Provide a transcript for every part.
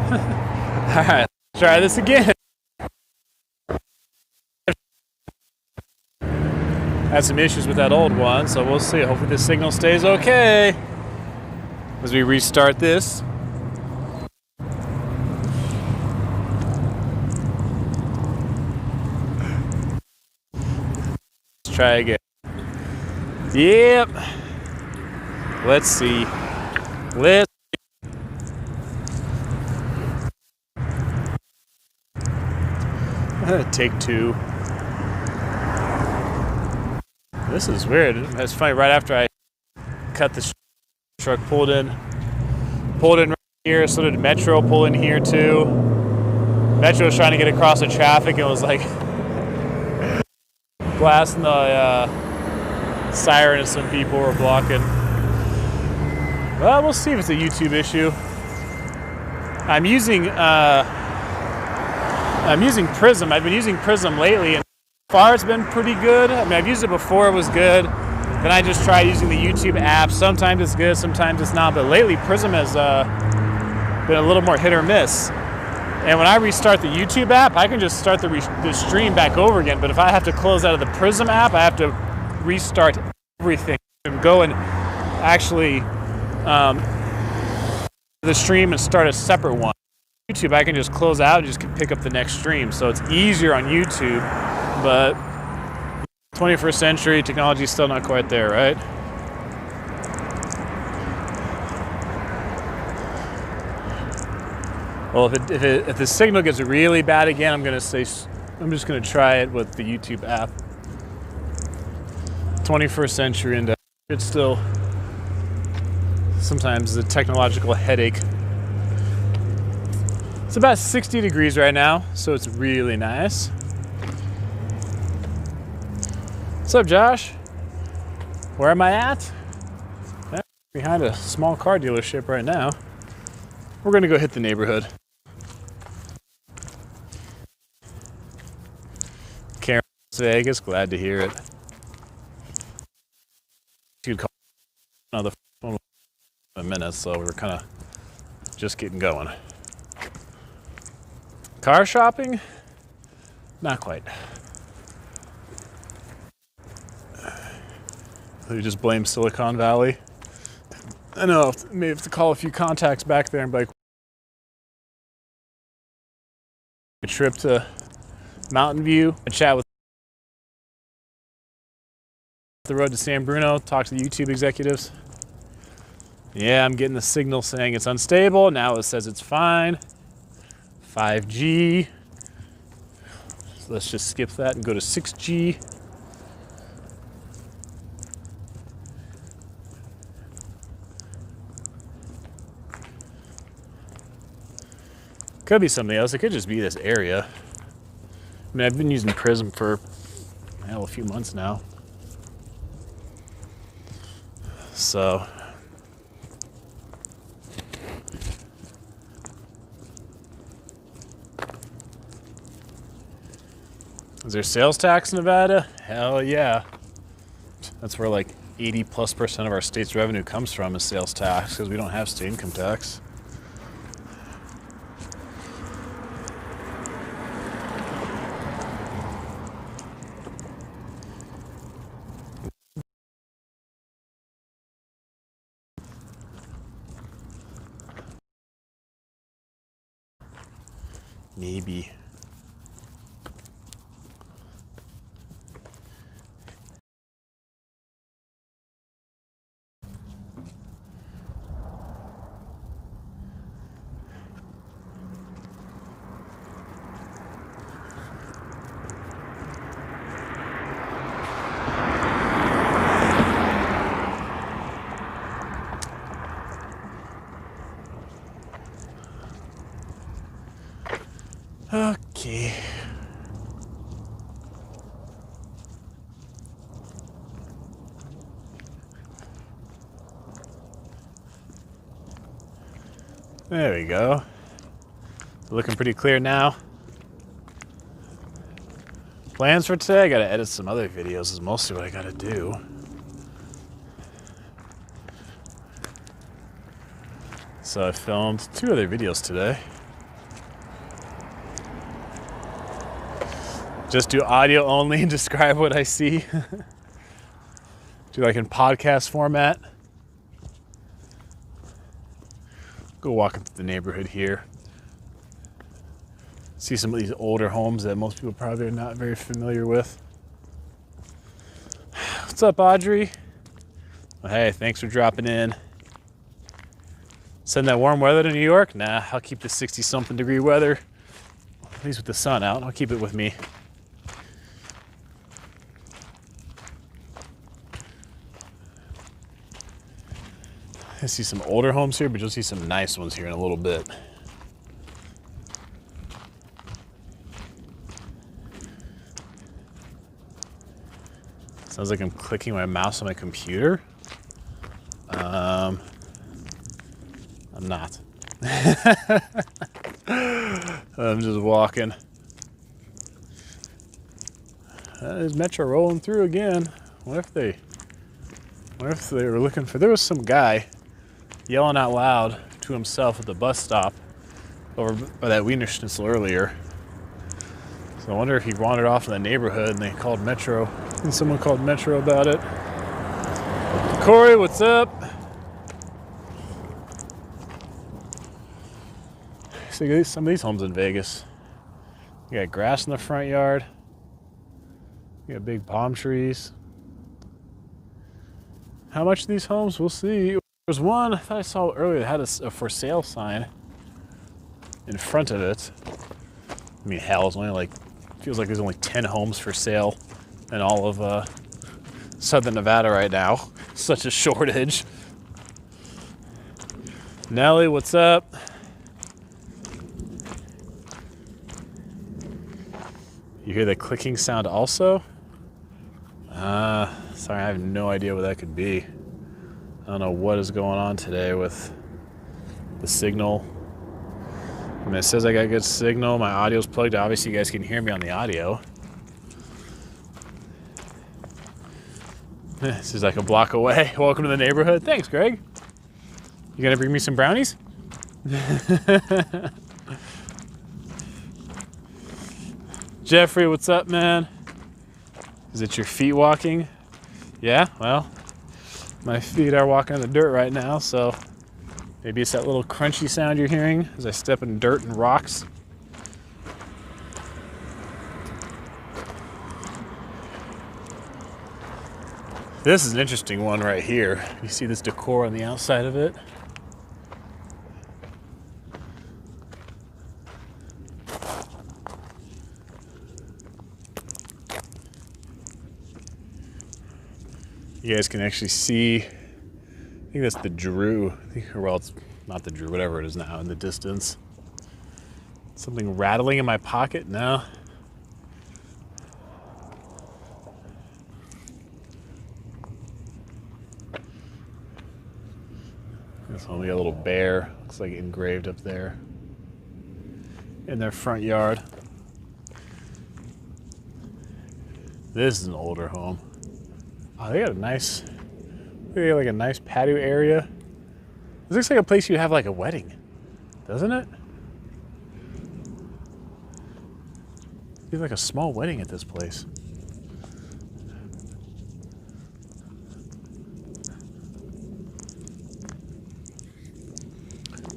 Alright, let's try this again. Had some issues with that old one, so we'll see. Hopefully the signal stays okay as we restart this. Let's try again. Yep. Let's see. Take two. This is weird. It's funny. Right after I cut the truck, pulled in right here. So did Metro pull in here too. Metro was trying to get across the traffic and was like blasting the siren, and some people were blocking. Well, we'll see if it's a YouTube issue. I'm using Prism. I've been using Prism lately, and so far it's been pretty good. I mean, I've used it before, it was good. Then I just tried using the YouTube app. Sometimes it's good, sometimes it's not. But lately, Prism has been a little more hit or miss. And when I restart the YouTube app, I can just start the stream back over again. But if I have to close out of the Prism app, I have to restart everything and go and actually the stream and start a separate one. YouTube, I can just close out and just pick up the next stream. So it's easier on YouTube, but 21st century technology is still not quite there, right? Well, if the signal gets really bad again, I'm just gonna try it with the YouTube app. 21st century, and it's still sometimes a technological headache. It's about 60 degrees right now, so it's really nice. What's up, Josh? Where am I at? Behind a small car dealership right now. We're gonna go hit the neighborhood. Karen, Las Vegas, glad to hear it. You'd call another phone in a minute, so we're kind of just getting going. Car shopping? Not quite. We just blame Silicon Valley. I know, maybe have to call a few contacts back there and be like, a trip to Mountain View, a chat with the road to San Bruno, talk to the YouTube executives. Yeah, I'm getting the signal saying it's unstable. Now it says it's fine. 5G. So let's just skip that and go to 6G. Could be something else. It could just be this area. I mean, I've been using Prism for a few months now. So is there sales tax in Nevada? Hell yeah. That's where like 80+% of our state's revenue comes from is sales tax, because we don't have state income tax. Maybe. Okay. There we go. Looking pretty clear now. Plans for today? I gotta edit some other videos is mostly what I gotta do. So I filmed 2 other videos today. Just do audio only and describe what I see. Do like in podcast format. Go walking through the neighborhood here. See some of these older homes that most people probably are not very familiar with. What's up, Audrey? Well, hey, thanks for dropping in. Send that warm weather to New York? Nah, I'll keep the 60-something degree weather. At least with the sun out, I'll keep it with me. I see some older homes here, but you'll see some nice ones here in a little bit. Sounds like I'm clicking my mouse on my computer. I'm not. I'm just walking. Is Metro rolling through again? What if they were looking for? There was some guy yelling out loud to himself at the bus stop over by that Wiener Schnitzel earlier. So I wonder if he wandered off in the neighborhood and they called Metro. And someone called Metro about it. Corey, what's up? See some of these homes in Vegas. You got grass in the front yard. You got big palm trees. How much are these homes? We'll see. There's one I thought I saw earlier that had a for sale sign in front of it. I mean, hell, it's only like, feels like there's only 10 homes for sale in all of Southern Nevada right now. Such a shortage. Nelly, what's up? You hear the clicking sound also? Sorry, I have no idea what that could be. I don't know what is going on today with the signal. I mean, it says I got good signal. My audio's plugged. Obviously, you guys can hear me on the audio. This is like a block away. Welcome to the neighborhood. Thanks, Greg. You gonna bring me some brownies? Jeffrey, what's up, man? Is it your feet walking? Yeah, well, my feet are walking in the dirt right now, so maybe it's that little crunchy sound you're hearing as I step in dirt and rocks. This is an interesting one right here. You see this decor on the outside of it? You guys can actually see, I think that's the Drew. Well, it's not the Drew, whatever it is now in the distance. Something rattling in my pocket? No. This one, we got a little bear. Looks like engraved up there in their front yard. This is an older home. Oh, they got a nice, they got like a nice patio area. This looks like a place you'd have like a wedding, doesn't it? It's like a small wedding at this place.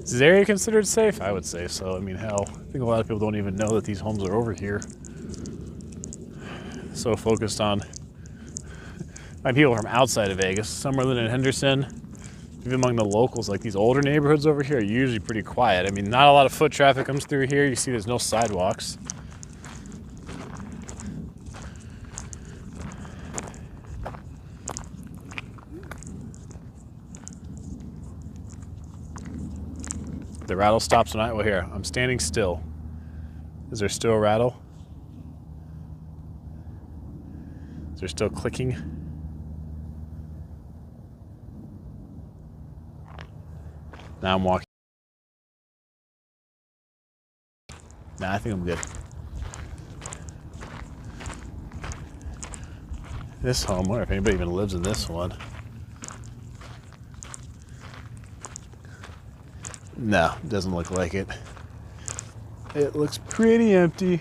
Is this area considered safe? I would say so. I mean, hell, I think a lot of people don't even know that these homes are over here. So focused on people from outside of Vegas. Some are living in Henderson. Even among the locals, like these older neighborhoods over here are usually pretty quiet. I mean, not a lot of foot traffic comes through here. You see there's no sidewalks. The rattle stops when well, here, I'm standing still. Is there still a rattle? Is there still clicking? Now I'm walking. Nah, I think I'm good. This home, I wonder if anybody even lives in this one. No, it doesn't look like it. It looks pretty empty.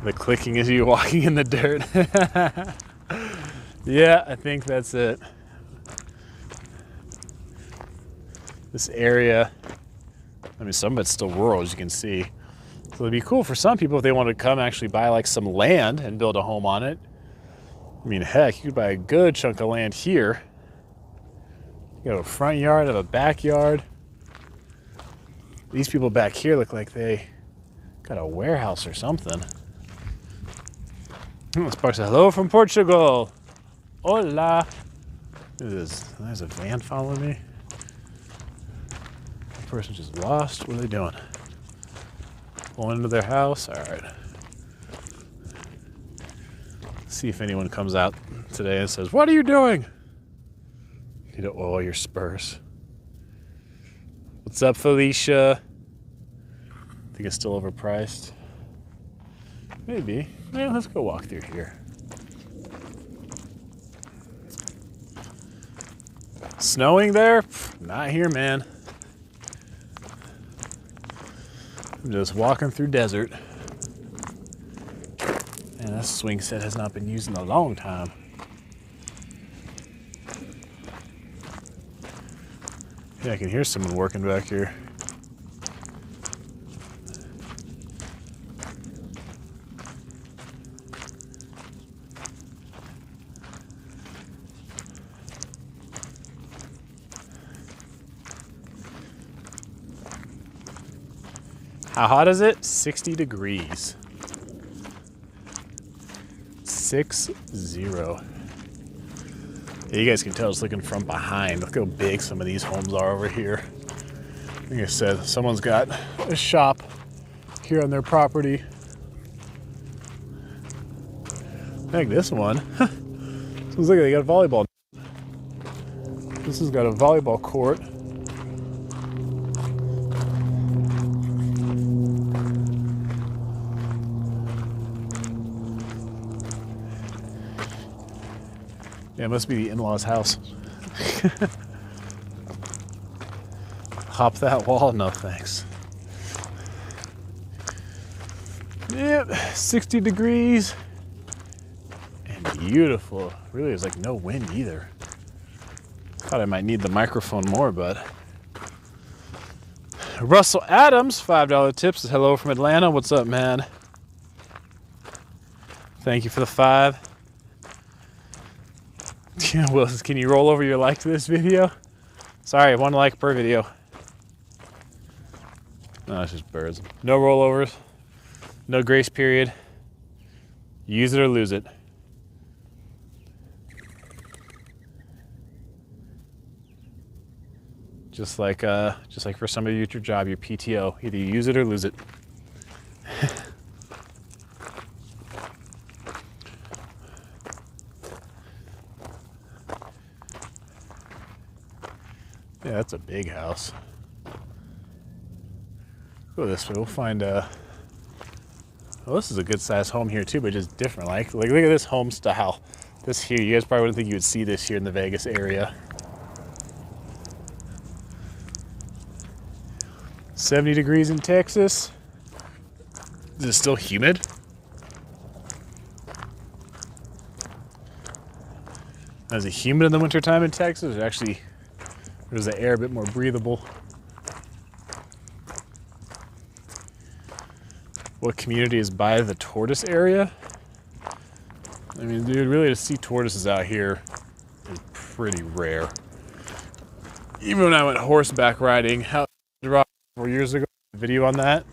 The clicking as you walking in the dirt. Yeah, I think that's it. This area, I mean, some of it's still rural, as you can see. So it'd be cool for some people if they want to come actually buy like some land and build a home on it. I mean, heck, you could buy a good chunk of land here. You have a front yard, have a backyard. These people back here look like they got a warehouse or something. This part says, hello from Portugal. Hola. There's a van following me. The person just lost. What are they doing? Going into their house? All right. See if anyone comes out today and says, what are you doing? You need to oil your spurs. What's up, Felicia? I think it's still overpriced. Maybe. Yeah, let's go walk through here. Snowing there? Not here, man. I'm just walking through desert. And this swing set has not been used in a long time. Yeah, I can hear someone working back here. How hot is it? 60 degrees. 60. Yeah, you guys can tell it's looking from behind. Look how big some of these homes are over here. Like I said, someone's got a shop here on their property. Heck, this one. Looks like they got a volleyball. This has got a volleyball court. Yeah, it must be the in-laws' house. Hop that wall? No, thanks. Yep, 60 degrees. And beautiful. Really, there's like no wind either. Thought I might need the microphone more, but... Russell Adams, $5 tip, says hello from Atlanta. What's up, man? Thank you for the 5. Yeah, Will says, can you roll over your like to this video? Sorry, 1 like per video. No, it's just birds. No rollovers. No grace period. Use it or lose it. Just like for some of you at your job, your PTO, either you use it or lose it. Yeah, that's a big house. Go this way. We'll find well, this is a good sized home here too, but just different. Like look at this home style. This here, you guys probably wouldn't think you would see this here in the Vegas area. 70 degrees in Texas. Is it still humid? Is it humid in the wintertime in Texas? Or is the air a bit more breathable? What community is by the tortoise area? I mean, dude, really to see tortoises out here is pretty rare. Even when I went horseback riding out 4 years ago, a video on that.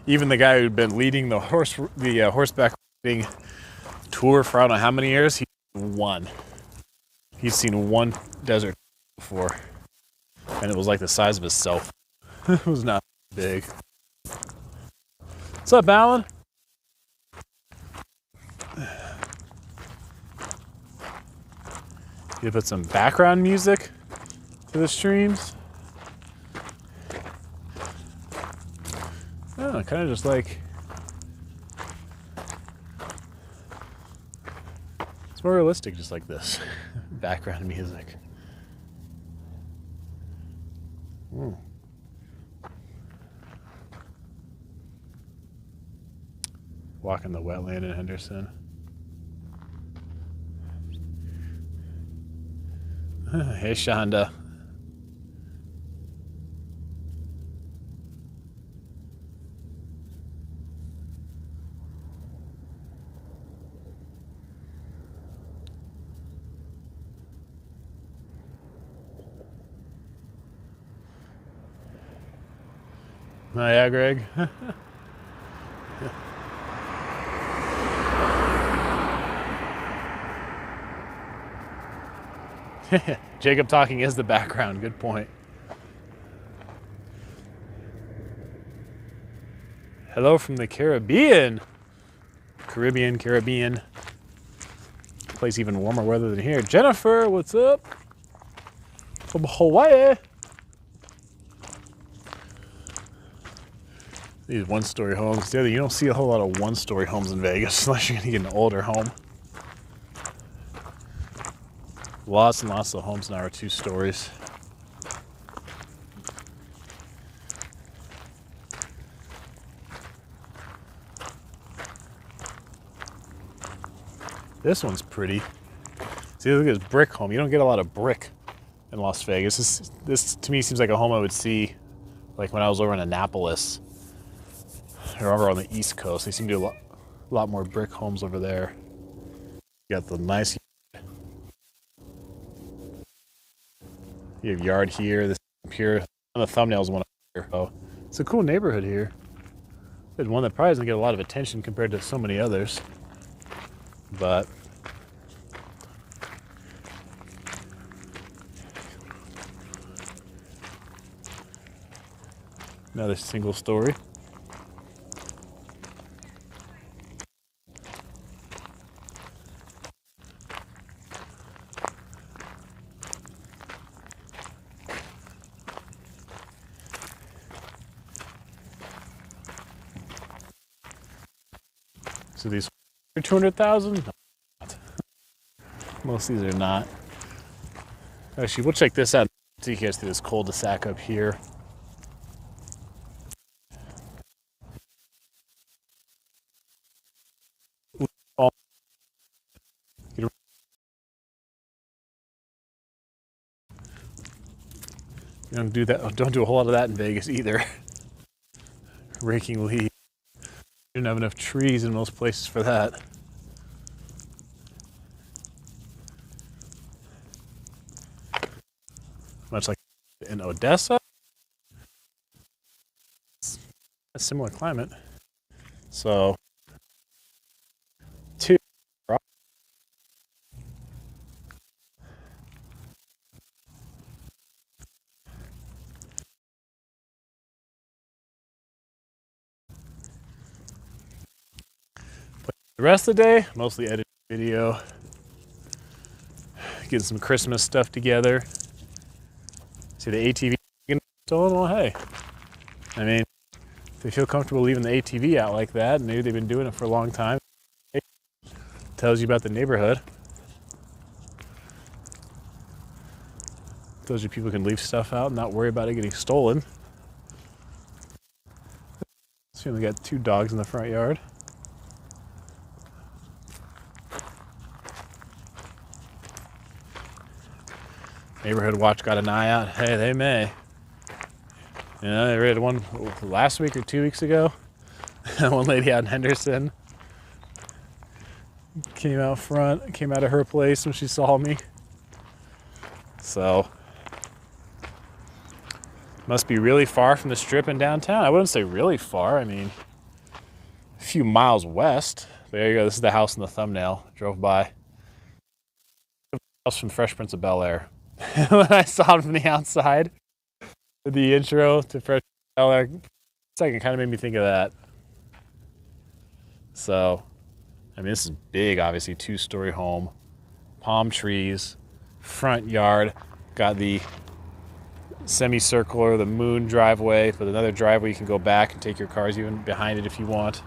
Even the guy who'd been leading the horseback riding tour for I don't know how many years, he's seen one desert before, and it was like the size of his cell phone. It was not big. What's up, Alan? You put some background music to the streams. Oh, kind of just like it's more realistic, just like this background music. Walking the wetland in Henderson. Hey, Shonda. Oh, yeah, Greg. Jacob talking is the background. Good point. Hello from the Caribbean. Caribbean. Place even warmer weather than here. Jennifer, what's up? From Hawaii. These one-story homes. You don't see a whole lot of one-story homes in Vegas unless you're gonna get an older home. Lots and lots of homes now are 2 stories. This one's pretty. See, look at this brick home. You don't get a lot of brick in Las Vegas. This to me seems like a home I would see like when I was over in Annapolis or over on the East Coast. They seem to do a lot more brick homes over there. You got the nice yard here. This here on the thumbnails one here. Oh, it's a cool neighborhood here. It's one that probably doesn't get a lot of attention compared to so many others. But another single story. So these are 200,000? Most of these are not. Actually, we'll check this out. So you guys see this cul-de-sac up here. You don't do that. Don't do a whole lot of that in Vegas either. Raking leaves. You don't have enough trees in most places for that. Much like in Odessa, it's a similar climate. So, 2. The rest of the day, mostly editing video, getting some Christmas stuff together. See the ATV stolen? Well, hey, I mean, if they feel comfortable leaving the ATV out like that, maybe they've been doing it for a long time. It tells you about the neighborhood. Tells you people can leave stuff out and not worry about it getting stolen. So we got 2 dogs in the front yard. Neighborhood watch got an eye out. Hey, they may. You know, they read one last week or 2 weeks ago. One lady out in Henderson came out front, came out of her place when she saw me. So, must be really far from the Strip in downtown. I wouldn't say really far. I mean, a few miles west. But there you go. This is the house in the thumbnail. Drove by. House from Fresh Prince of Bel-Air. When I saw it from the outside, the intro to Fresh Prince of Bel-Air, second kind of made me think of that. So, I mean, this is big, obviously, 2-story home, palm trees, front yard, got the semicircular, the moon driveway, with another driveway you can go back and take your cars even behind it if you want.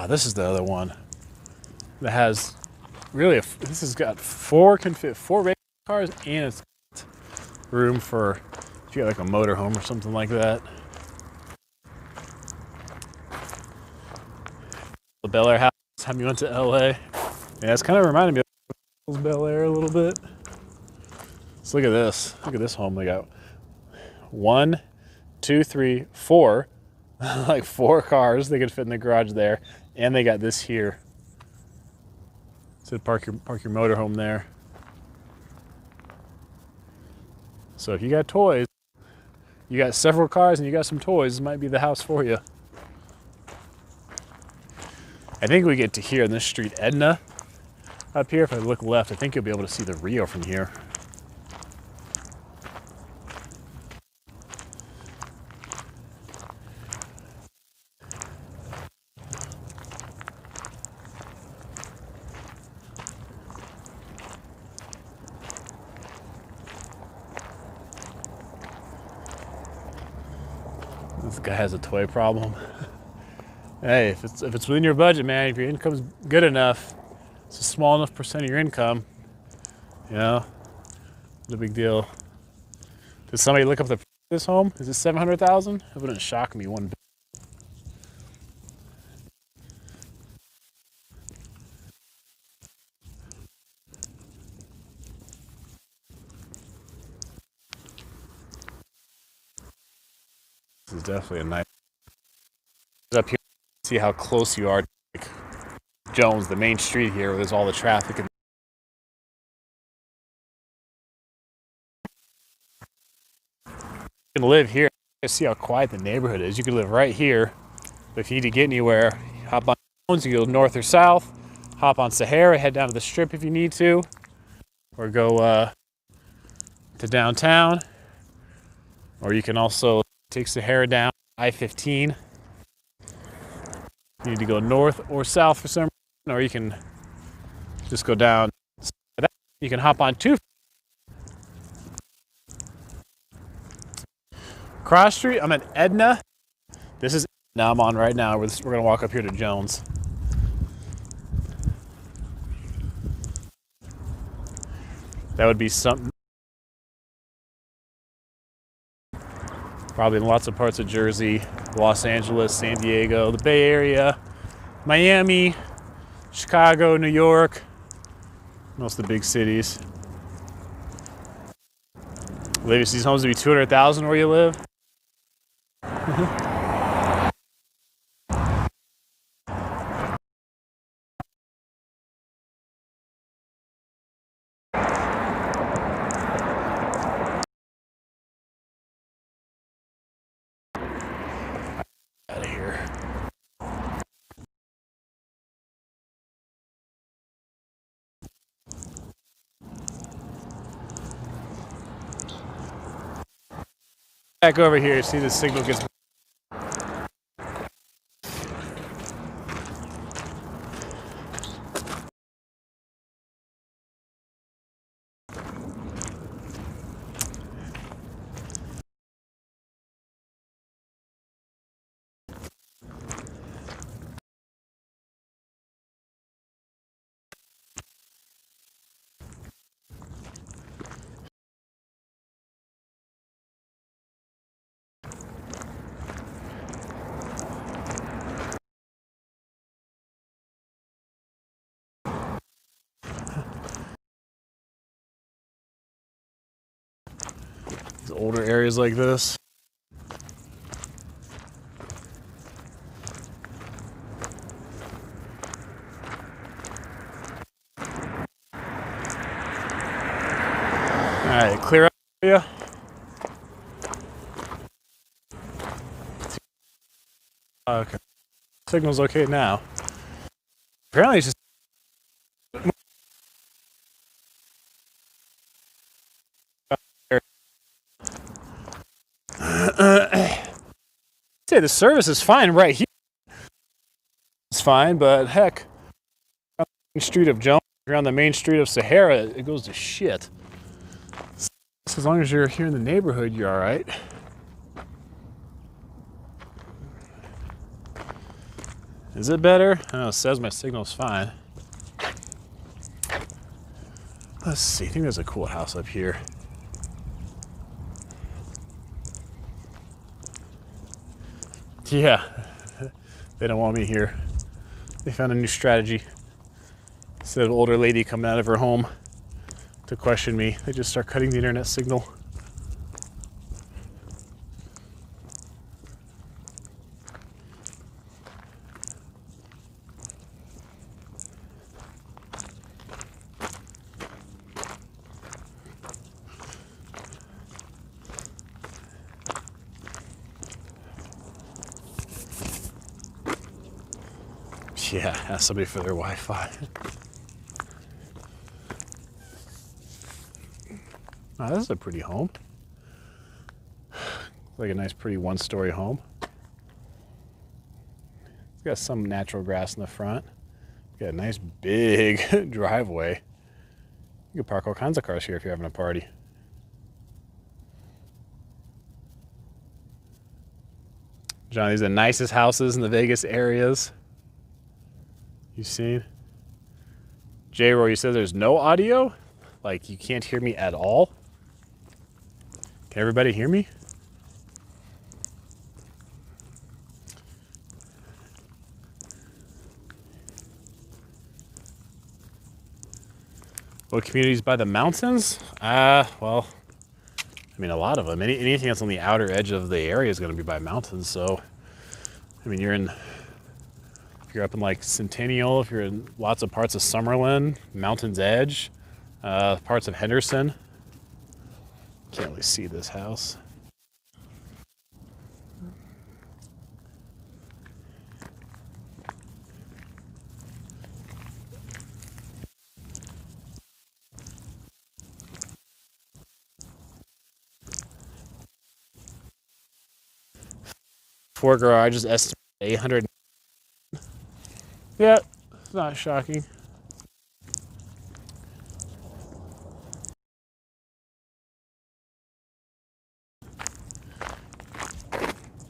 this is the other one that has really, this has got four regular cars, and it's got room for if you got like a motorhome or something like that. The Bel Air house, time you went to LA. Yeah, it's kind of reminded me of Bel Air a little bit. So look at this. Look at this home. They got 1, 2, 3, 4, like 4 cars they could fit in the garage there, and they got this here. So park your motorhome there. So if you got toys, you got several cars and you got some toys, this might be the house for you. I think we get to here in this street, Edna. Up here, if I look left, I think you'll be able to see the Rio from here. This guy has a toy problem. Hey, if it's within your budget, man, if your income's good enough, it's a small enough percent of your income, you know, no big deal. Did somebody look up the price of this home? Is it $700,000? It wouldn't shock me one bit. This is definitely a nice. Up here, see how close you are to like Jones, the main street here, where there's all the traffic. And you can live here. See how quiet the neighborhood is. You can live right here. But if you need to get anywhere, you hop on Jones, you go north or south, hop on Sahara, head down to the Strip if you need to, or go to downtown. Or you can also take Sahara down I-15. You need to go north or south for some reason, or you can just go down. You can hop on 2. Cross Street, I'm at Edna. This is Edna I'm on right now. We're going to walk up here to Jones. That would be something. Probably in lots of parts of Jersey, Los Angeles, San Diego, the Bay Area, Miami, Chicago, New York, most of the big cities. Latest these homes to be $200,000 where you live. Out of here. Back over here, see the signal gets. Older areas like this. All right, clear up area. Okay, signal's okay now. Apparently, it's just. Say the service is fine right here. It's fine, but heck, on the main street of Jones, around the main street of Sahara, it goes to shit. So as long as you're here in the neighborhood, you're all right. Is it better? I know it says my signal's fine. Let's see, I think there's a cool house up here. Yeah, they don't want me here. They found a new strategy. Instead of an older lady coming out of her home to question me, they just start cutting the internet signal. Yeah, ask somebody for their Wi-Fi. Oh, this is a pretty home. Like a nice, pretty one-story home. It's got some natural grass in the front. Got a nice big driveway. You can park all kinds of cars here if you're having a party. John, these are the nicest houses in the Vegas areas you've seen. J-Roy, you said there's no audio? Like you can't hear me at all? Can everybody hear me? What communities by the mountains? Well, I mean, a lot of them. Anything that's on the outer edge of the area is going to be by mountains. So, I mean, if you're up in like Centennial, if you're in lots of parts of Summerlin, Mountain's Edge, parts of Henderson. Can't really see this house. Four garages, estimated 800. Yeah, it's not shocking.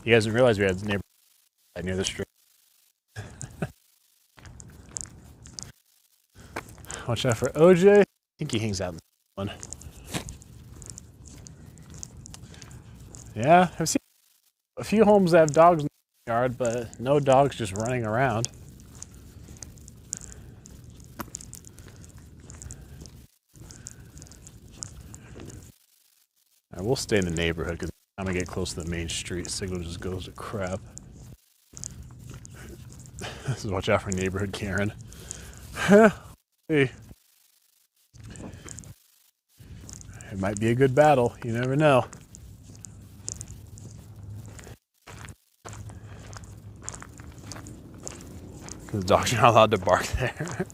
You guys didn't realize we had a neighbor near the street. Watch out for OJ. I think he hangs out in this one. Yeah, I've seen a few homes that have dogs in the yard, but no dogs just running around. All right, we'll stay in the neighborhood because by the time I get close to the main street, signal just goes to crap. This is watch out for neighborhood Karen. Hey. It might be a good battle. You never know. The dogs are not allowed to bark there.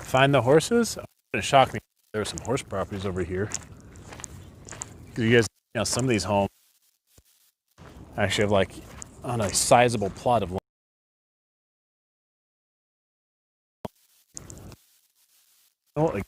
Find the horses? It's gonna shock me. There were some horse properties over here. Because you guys, some of these homes actually have like on a sizable plot of land. Oh, like,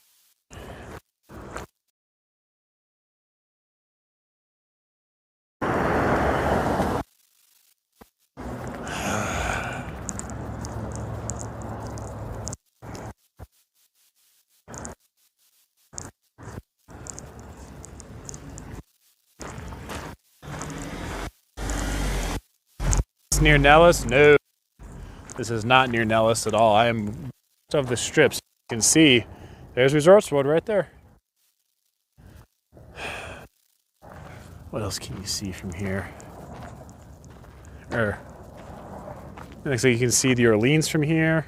it's near Nellis? No, this is not near Nellis at all. I am of the strips. You can see there's Resorts Road right there. What else can you see from here? It looks like you can see the Orleans from here.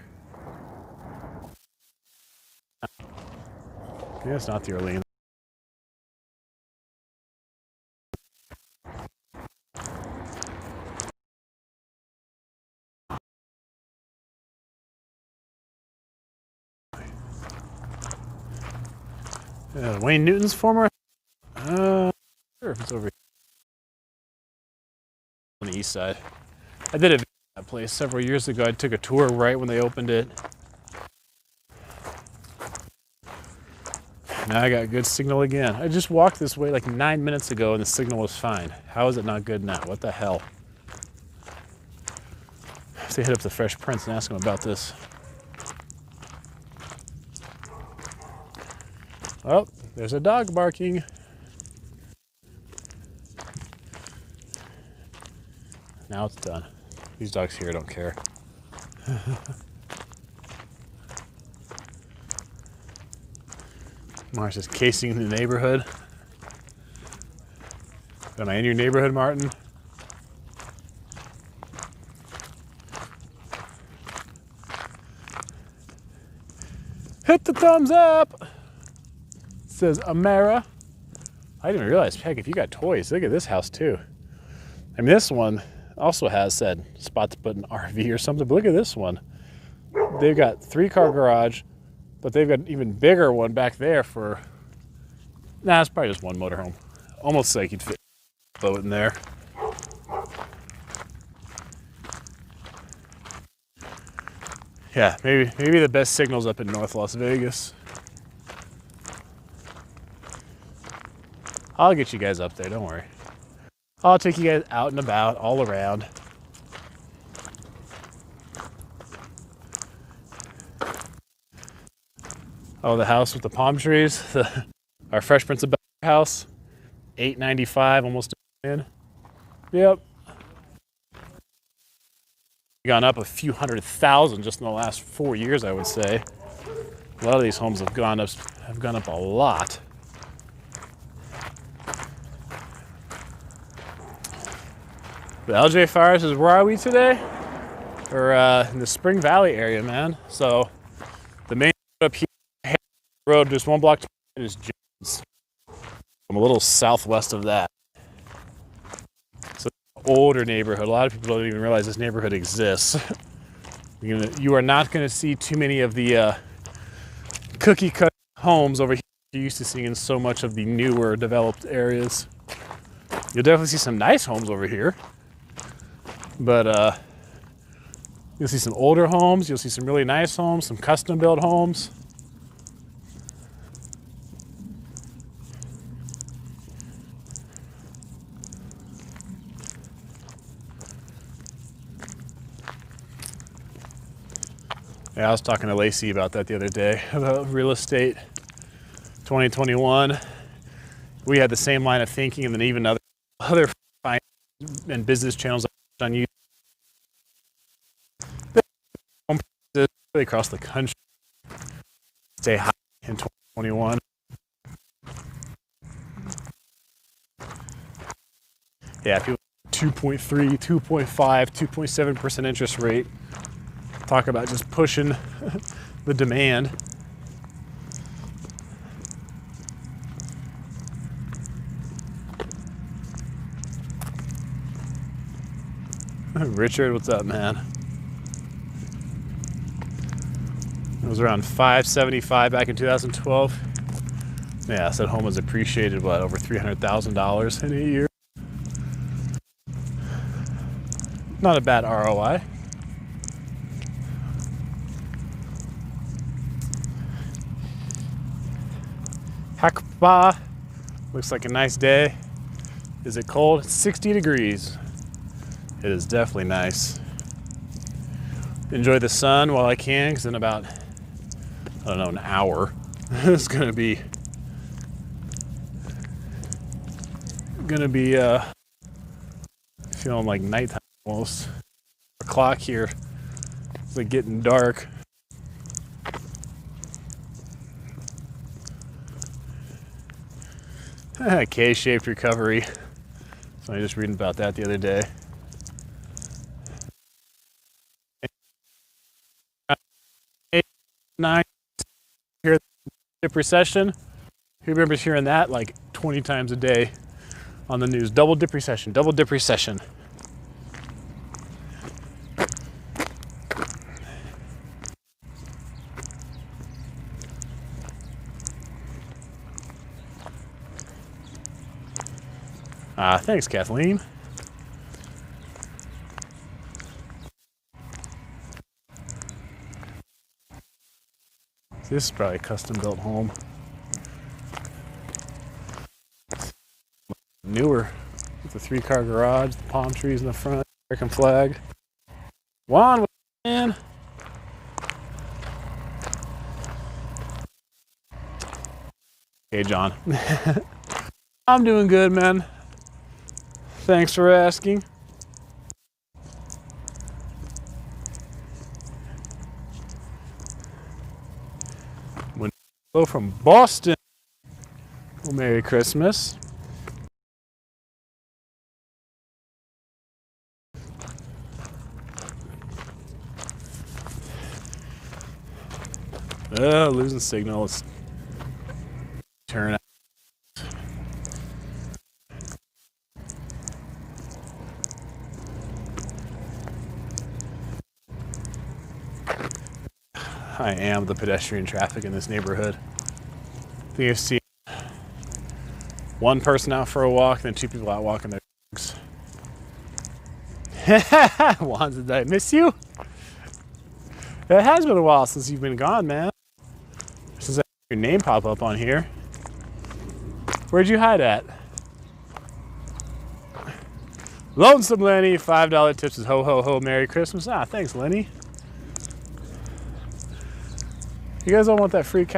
Yeah, it's not the Orleans. Wayne Newton's former. Sure if it's over here. On the east side. I did a video at that place several years ago. I took a tour right when they opened it. Now I got good signal again. I just walked this way like 9 minutes ago and the signal was fine. How is it not good now? What the hell? have to hit up the Fresh Prince and ask him about this. Oh, there's a dog barking. Now it's done. These dogs here don't care. Mark's just casing the neighborhood. Am I in your neighborhood, Martin? Hit the thumbs up! Says Amara. I didn't even realize, heck, if you got toys, look at this house too. I mean, this one also has said spot to put an RV or something, but look at this one. They've got 3-car garage, but they've got an even bigger one back there for, it's probably just one motorhome. Almost like you'd fit a boat in there. Yeah, maybe the best signal's up in North Las Vegas. I'll get you guys up there, don't worry. I'll take you guys out and about, all around. Oh, the house with the palm trees. Our Fresh Prince of Bel-Air house. $895, almost $1 million. Yep. Gone up a few $100,000 just in the last 4 years, I would say. A lot of these homes have gone up a lot. The LJ Fires is, where are we today? We're in the Spring Valley area, man. So the main road up here, road just one block is Jones. I'm a little southwest of that. So older neighborhood. A lot of people don't even realize this neighborhood exists. You are not going to see too many of the cookie cut homes over here you're used to seeing in so much of the newer developed areas. You'll definitely see some nice homes over here. But you'll see some older homes, you'll see some really nice homes, some custom built homes. Yeah, I was talking to Lacey about that the other day, about real estate 2021. We had the same line of thinking, and then even other finance and business channels on YouTube. Really across the country stay high in 2021. Yeah, people 2.3, 2.5, 2.7% interest rate. Talk about just pushing the demand. Richard, what's up, man? It was around $575 back in 2012. Yeah, so that home was appreciated, what, over $300,000 in a year? Not a bad ROI. Hakba. Looks like a nice day. Is it cold? It's 60 degrees. It is definitely nice. Enjoy the sun while I can, because in about, I don't know, an hour, it's gonna be feeling like nighttime almost. The clock here is like getting dark. K-shaped recovery. So I was just reading about that the other day. Nine here, dip recession. Who remembers hearing that like 20 times a day on the news? Double dip recession, double dip recession. Thanks, Kathleen. This is probably a custom-built home. Newer, with the 3-car garage, the palm trees in the front, American flag. Juan, Hey, John. I'm doing good, man. Thanks for asking. Hello from Boston. Well, Merry Christmas. Losing signal. Let's turn out. I am the pedestrian traffic in this neighborhood. I think I've seen one person out for a walk, then two people out walking their dogs. Juan, did I miss you? It has been a while since you've been gone, man. Since I saw your name pop up on here. Where'd you hide at? Lonesome Lenny, $5 tips is ho ho ho, Merry Christmas. Ah, thanks, Lenny. You guys all want that free cash?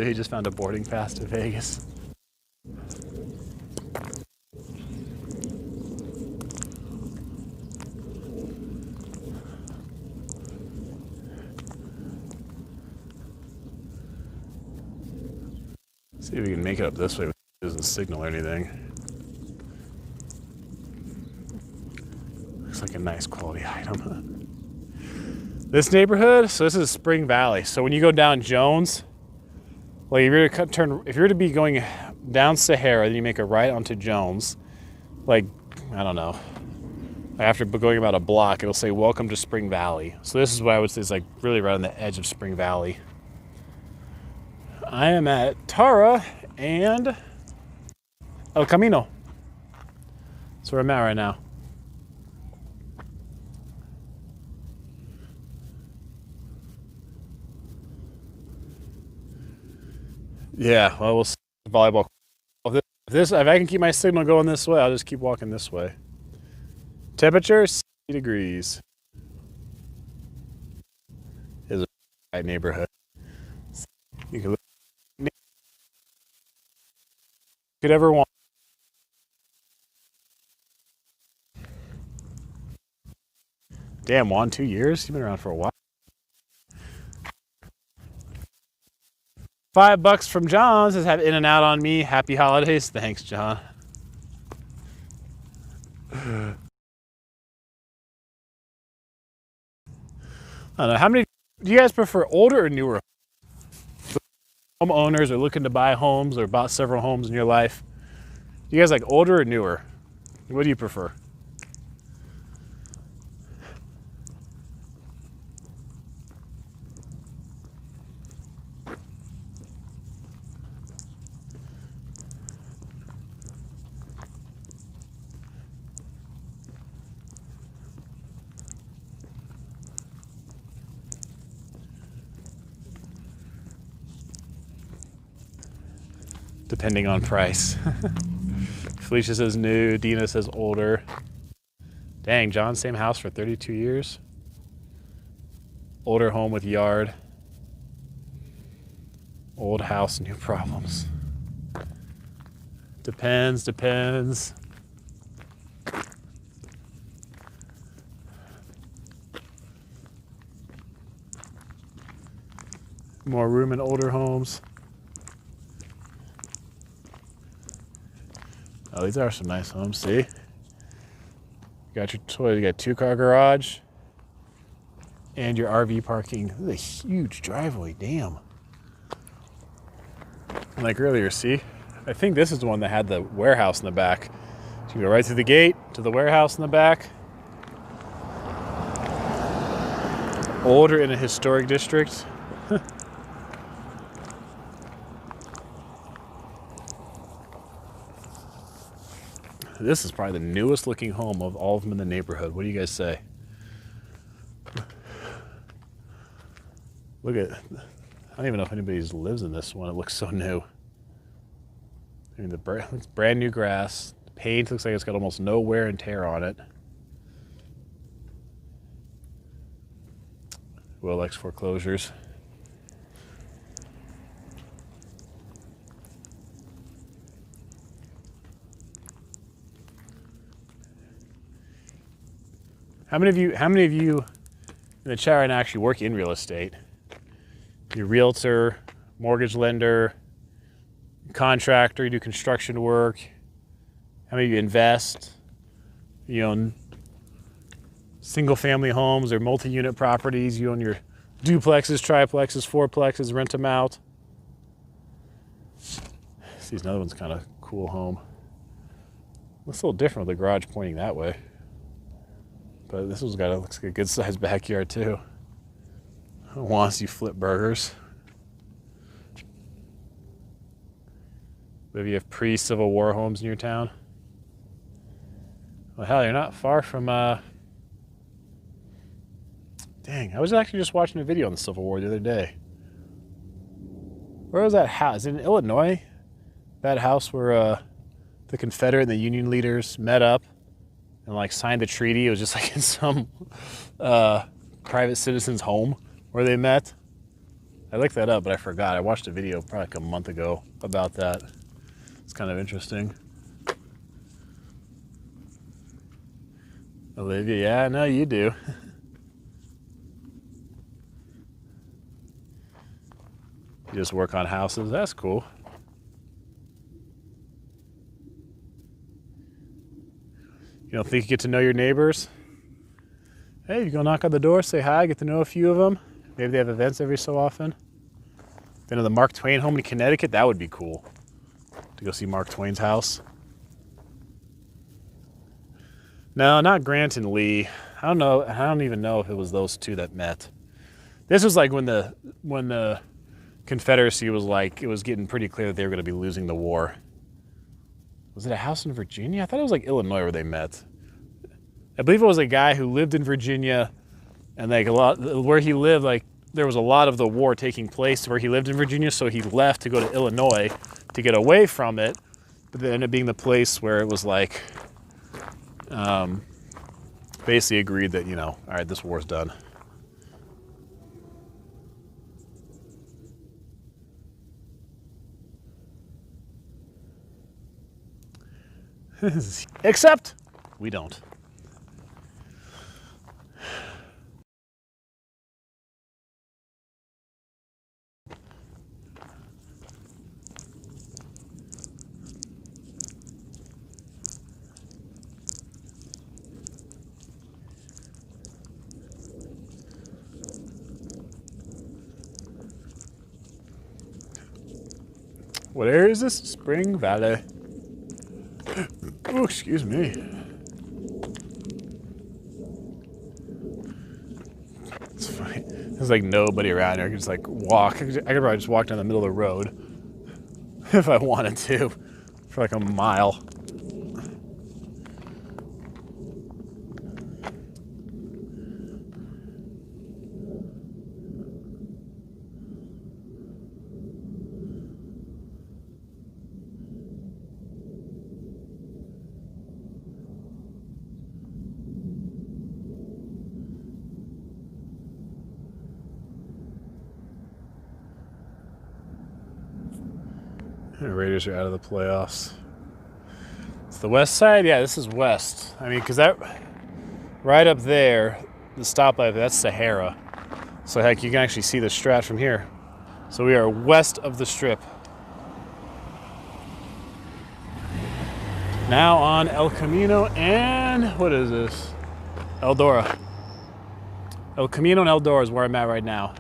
He just found a boarding pass to Vegas. See if we can make it up this way without losing signal or anything. Looks like a nice quality item. This neighborhood, so this is Spring Valley. So when you go down Jones, like if you're to be going down Sahara, then you make a right onto Jones. Like, I don't know. After going about a block, it'll say welcome to Spring Valley. So this is what I would say is like really right on the edge of Spring Valley. I am at Tara and El Camino. That's where I'm at right now. Yeah, well, we'll see. Volleyball. If I can keep my signal going this way, I'll just keep walking this way. Temperature 60 degrees. Is a neighborhood. You could ever want. Damn, Juan, 2 years? You've been around for a while. $5 from John says have in and out on me. Happy holidays. Thanks, John. I don't know. How many do you guys prefer, older or newer? Homeowners are looking to buy homes or bought several homes in your life. Do you guys like older or newer? What do you prefer? Depending on price. Felicia says new, Dina says older. Dang, John, same house for 32 years. Older home with yard. Old house, new problems. Depends. More room in older homes. Oh, these are some nice homes, see? You got your toilet, you got 2-car garage and your RV parking. This is a huge driveway, damn. Like earlier, see? I think this is the one that had the warehouse in the back. So you go right through the gate to the warehouse in the back. Older in a historic district. This is probably the newest looking home of all of them in the neighborhood. What do you guys say? Look at, I don't even know if anybody lives in this one. It looks so new. I mean, it's brand new grass. The paint looks like it's got almost no wear and tear on it. Will likes foreclosures. How many of you in the chat right now actually work in real estate? You're a realtor, mortgage lender, contractor, you do construction work. How many of you invest? You own single family homes or multi-unit properties. You own your duplexes, triplexes, fourplexes, rent them out. See, another one's kind of cool home. Looks a little different with the garage pointing that way. But this one's looks like a good sized backyard too. Who wants you flip burgers? Maybe you have pre-Civil War homes in your town. Well, hell, you're not far from, dang, I was actually just watching a video on the Civil War the other day. Where was that house? Is it in Illinois? That house where the Confederate and the Union leaders met up and like signed the treaty. It was just like in some private citizen's home where they met. I looked that up, but I forgot. I watched a video probably like a month ago about that. It's kind of interesting. Olivia, yeah, I know you do. You just work on houses. That's cool. You don't think you get to know your neighbors? Hey, you go knock on the door, say hi, get to know a few of them. Maybe they have events every so often. Then to the Mark Twain home in Connecticut, that would be cool. To go see Mark Twain's house. No, not Grant and Lee. I don't know. I don't even know if it was those two that met. This was like when the Confederacy was like, it was getting pretty clear that they were going to be losing the war. Was it a house in Virginia? I thought it was like Illinois where they met. I believe it was a guy who lived in Virginia, and like a lot where he lived, like there was a lot of the war taking place where he lived in Virginia, so he left to go to Illinois to get away from it. But then it ended up being the place where it was like, basically agreed that, you know, all right, this war's done. Except we don't. What area is this? Spring Valley. Oh, excuse me. It's funny. There's like nobody around here. I could just like walk. I could probably just walk down the middle of the road if I wanted to for like a mile. The Raiders are out of the playoffs. It's the west side? Yeah, this is west. I mean, because that right up there, the stoplight, that's Sahara. So heck, you can actually see the Strat from here. So we are west of the Strip. Now on El Camino and, what is this? Eldora. El Camino and Eldora is where I'm at right now.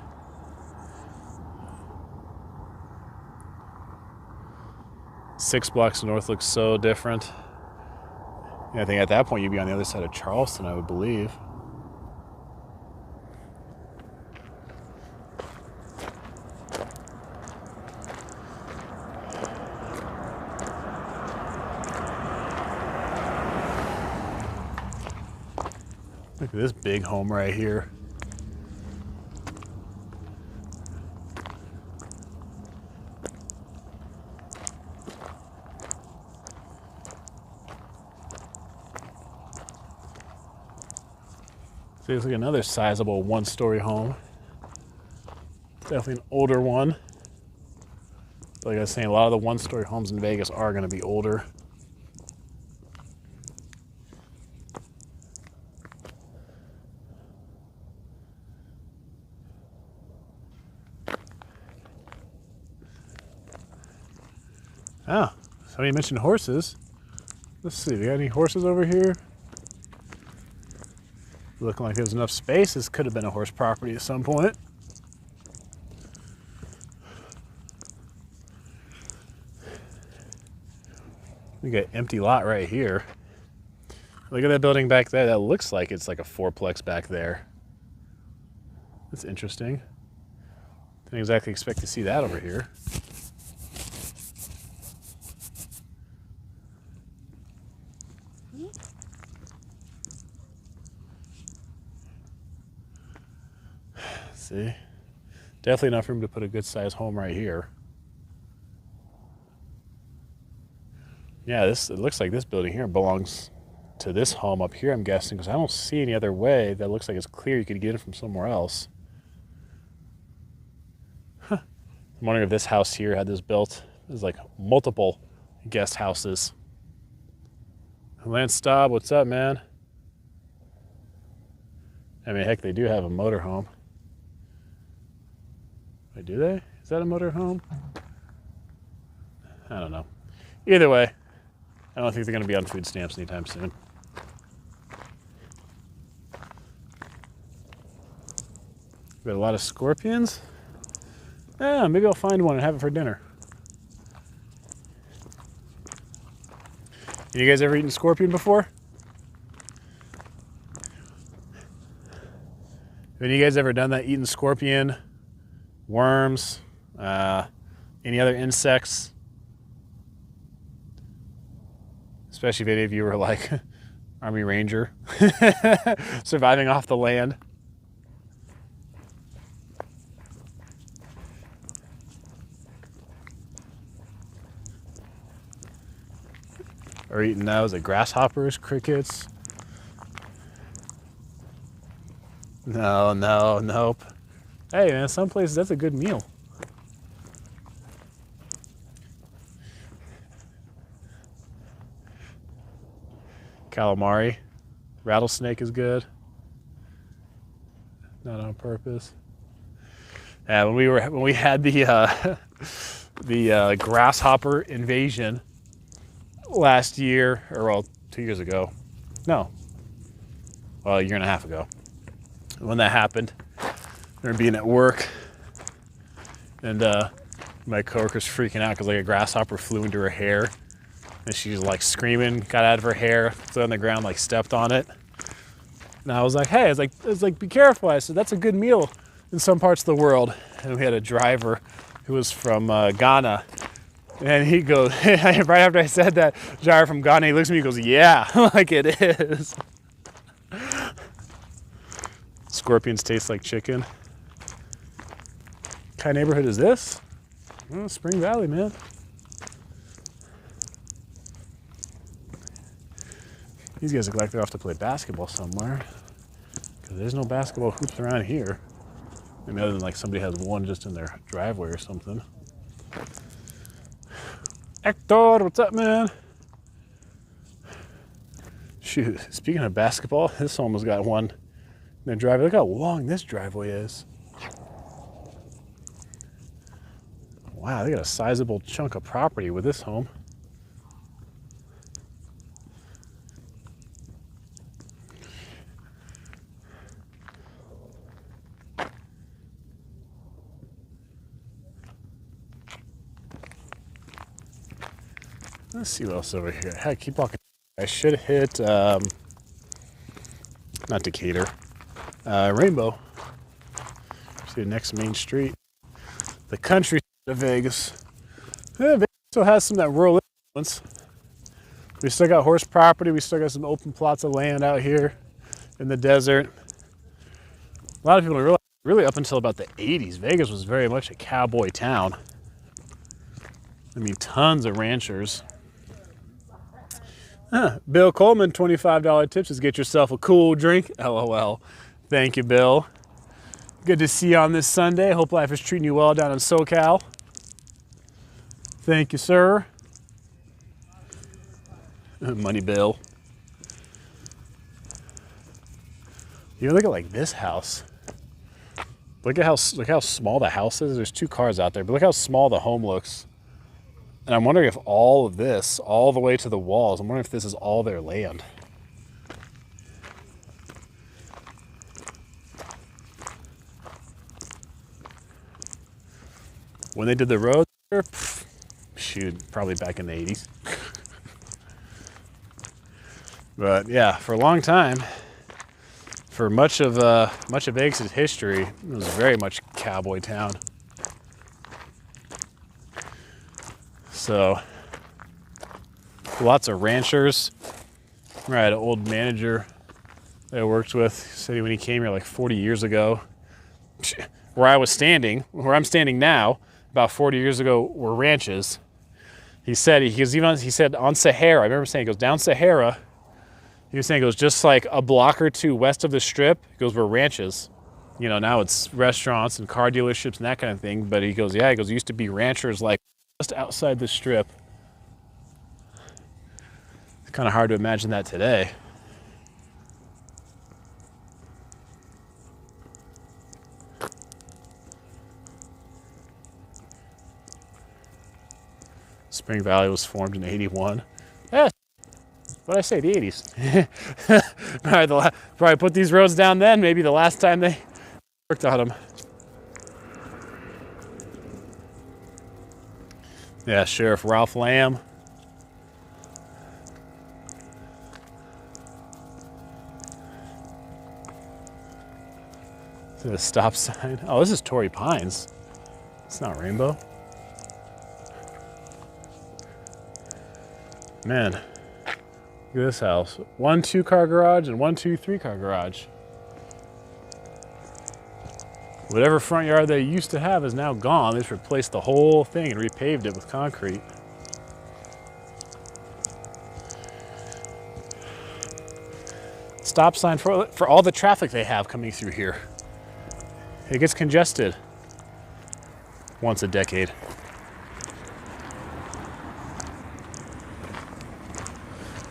6 blocks north looks so different. Yeah, I think at that point you'd be on the other side of Charleston, I would believe. Look at this big home right here. So it's like another sizable one-story home. Definitely an older one. Like I was saying, a lot of the one-story homes in Vegas are going to be older. Oh, somebody mentioned horses. Let's see, we got any horses over here? Looking like there's enough space. This could have been a horse property at some point. We got an empty lot right here. Look at that building back there. That looks like it's like a fourplex back there. That's interesting. Didn't exactly expect to see that over here. See? Definitely enough room to put a good sized home right here. Yeah, it looks like this building here belongs to this home up here, I'm guessing, because I don't see any other way that looks like it's clear you could get it from somewhere else. Huh. I'm wondering if this house here had this built. There's like multiple guest houses. Lance Staub, what's up, man? I mean, heck, they do have a motorhome. Wait, do they? Is that a motorhome? I don't know. Either way, I don't think they're going to be on food stamps anytime soon. Got a lot of scorpions. Yeah, maybe I'll find one and have it for dinner. You guys ever eaten scorpion before? Have you guys ever done that, eaten scorpion, worms, any other insects? Especially if any of you were like Army Ranger, surviving off the land. Or eating those, like grasshoppers, crickets. No, nope. Hey man, some places that's a good meal. Calamari, rattlesnake is good. Not on purpose. Yeah, when we had the grasshopper invasion last year, or well, 2 years ago. No, well, a year and a half ago. When that happened, I remember being at work, and my coworker's freaking out because like a grasshopper flew into her hair, and she's like screaming, got out of her hair, flew on the ground, like stepped on it. And I was like, hey, it's like, be careful. I said, that's a good meal in some parts of the world. And we had a driver who was from Ghana. And he goes, right after I said that, driver from Ghana, he looks at me and goes, yeah, like it is. Scorpions taste like chicken. What kind of neighborhood is this? Oh, Spring Valley, man. These guys look like they're off to play basketball somewhere. Because there's no basketball hoops around here. Maybe other than like somebody has one just in their driveway or something. Hector, what's up, man? Shoot, speaking of basketball, this home has got one in their driveway. Look how long this driveway is. Wow, they got a sizable chunk of property with this home. Let's see what else over here. I keep walking. I should hit, not Decatur, Rainbow. See the next main street. The country of Vegas. Yeah, Vegas still has some of that rural influence. We still got horse property. We still got some open plots of land out here in the desert. A lot of people realize, really up until about the 80s, Vegas was very much a cowboy town. I mean, tons of ranchers. Bill Coleman, $25 tips is get yourself a cool drink. LOL. Thank you, Bill. Good to see you on this Sunday. Hope life is treating you well down in SoCal. Thank you, sir. Money Bill. You look at like this house. Look how small the house is. There's 2 cars out there, but look how small the home looks. And I'm wondering if all of this, all the way to the walls, I'm wondering if this is all their land. When they did the road, shoot, probably back in the 80s. But yeah, for a long time, for much of Vegas' history, it was very much cowboy town. So, lots of ranchers. I had an old manager that I worked with, said when he came here like 40 years ago, where I'm standing now, about 40 years ago, were ranches. He said on Sahara, I remember saying, he goes down Sahara, he was saying it goes just like a block or 2 west of the strip, he goes, were ranches. You know, now it's restaurants and car dealerships and that kind of thing, but he goes, yeah, it used to be ranchers like just outside the strip. It's kind of hard to imagine that today. Spring Valley was formed in 81. Yeah, what did I say, the 80s. Probably put these roads down then, maybe the last time they worked on them. Yeah, Sheriff Ralph Lamb. See the stop sign? Oh, this is Torrey Pines. It's not Rainbow. Man, look at this house. 1 2-car garage and 1 2 3-car garage. Whatever front yard they used to have is now gone. They just replaced the whole thing and repaved it with concrete. Stop sign for all the traffic they have coming through here. It gets congested once a decade.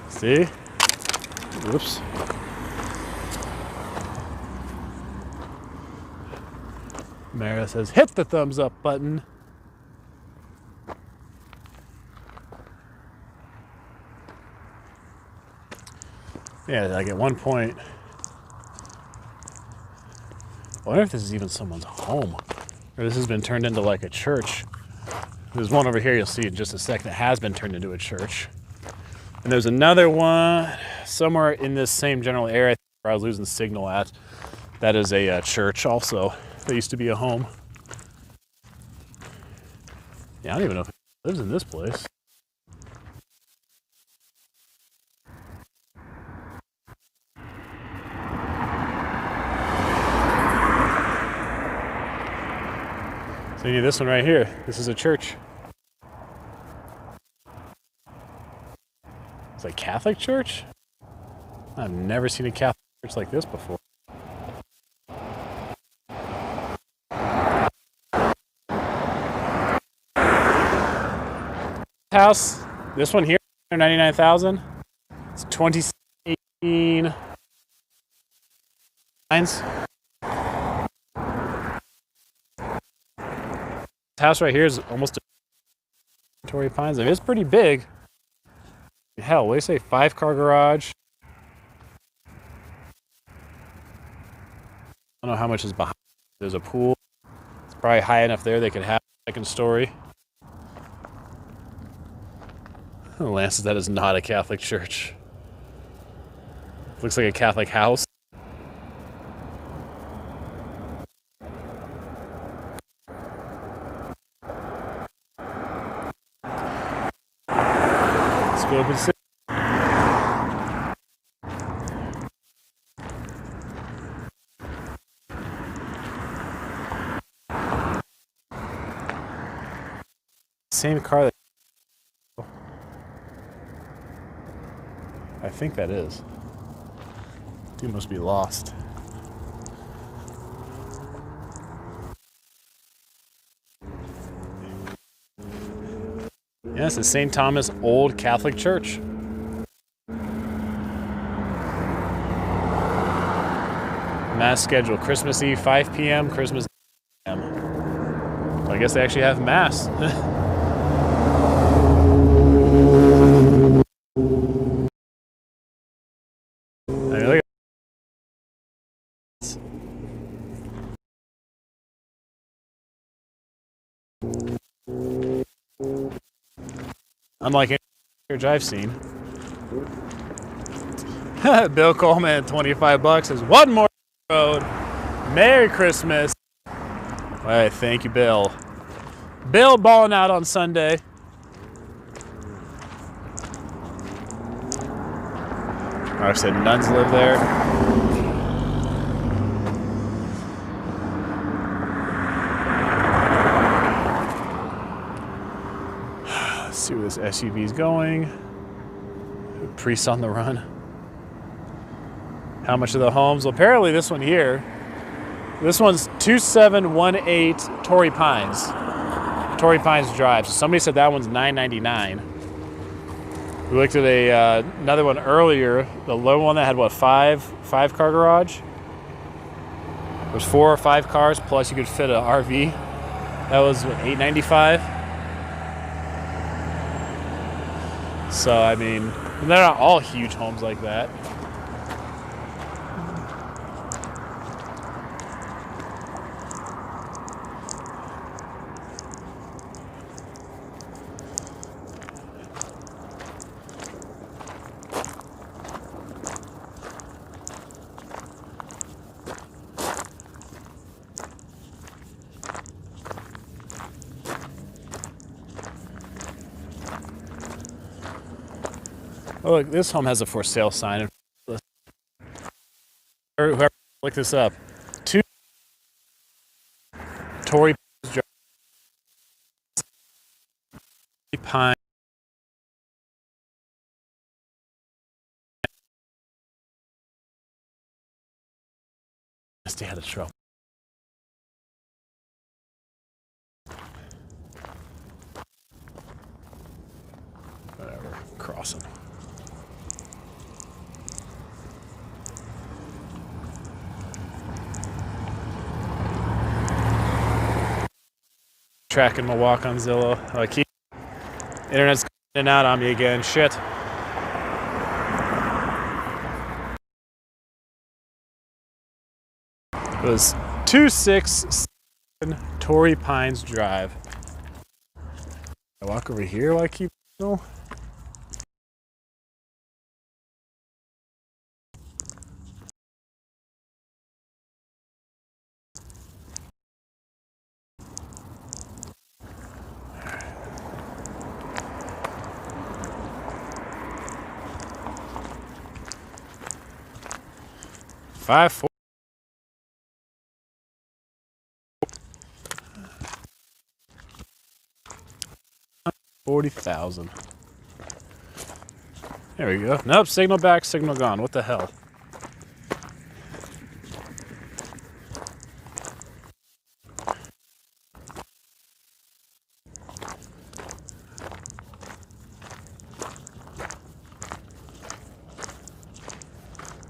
See? Whoops. Mara says, hit the thumbs up button. Yeah, like at one point, I wonder if this is even someone's home, or this has been turned into like a church. There's one over here you'll see in just a second that has been turned into a church. And there's another one somewhere in this same general area where I was losing signal at. That is a church also. That used to be a home. Yeah, I don't even know if it lives in this place. So you need this one right here. This is a church. It's a Catholic church? I've never seen a Catholic church like this before. House, this one here, $99,000. It's 2018. This house right here is almost a Torrey Pines. I mean, it's pretty big. Hell, what do you say? 5-car garage. I don't know how much is behind. There's a pool. It's probably high enough there they could have a second story. Lance says that is not a Catholic church. Looks like a Catholic house. Let's go up and see. Same car that I think that is. Dude must be lost. Yes, the St. Thomas Old Catholic Church. Mass schedule, Christmas Eve, 5 p.m., Christmas p.m. So I guess they actually have Mass. I mean, look at this. Unlike any church I've seen. Bill Coleman, $25 is one more road. Merry Christmas. All right, thank you, Bill. Bill balling out on Sunday. I said nuns live there. Let's see where this SUV is going. Priests on the run. How much are the homes? Well, apparently this one here, this one's 2718 Torrey Pines. Torrey Pines Drive. So somebody said that one's $999. We looked at another one earlier, the low one that had what, five car garage? It was 4 or 5 cars, plus you could fit an RV. That was what, $895. So I mean, they're not all huge homes like that. Oh, look, this home has a for sale sign. Whoever look this up. 2 Torrey Pines. Stay out of trouble. Whatever, crossing. Tracking my walk on Zillow. Keep internet's going in and out on me again. Shit. It was 267 Torrey Pines Drive. I walk over here while I keep no. $540,000. There we go. Nope, signal back, signal gone. What the hell?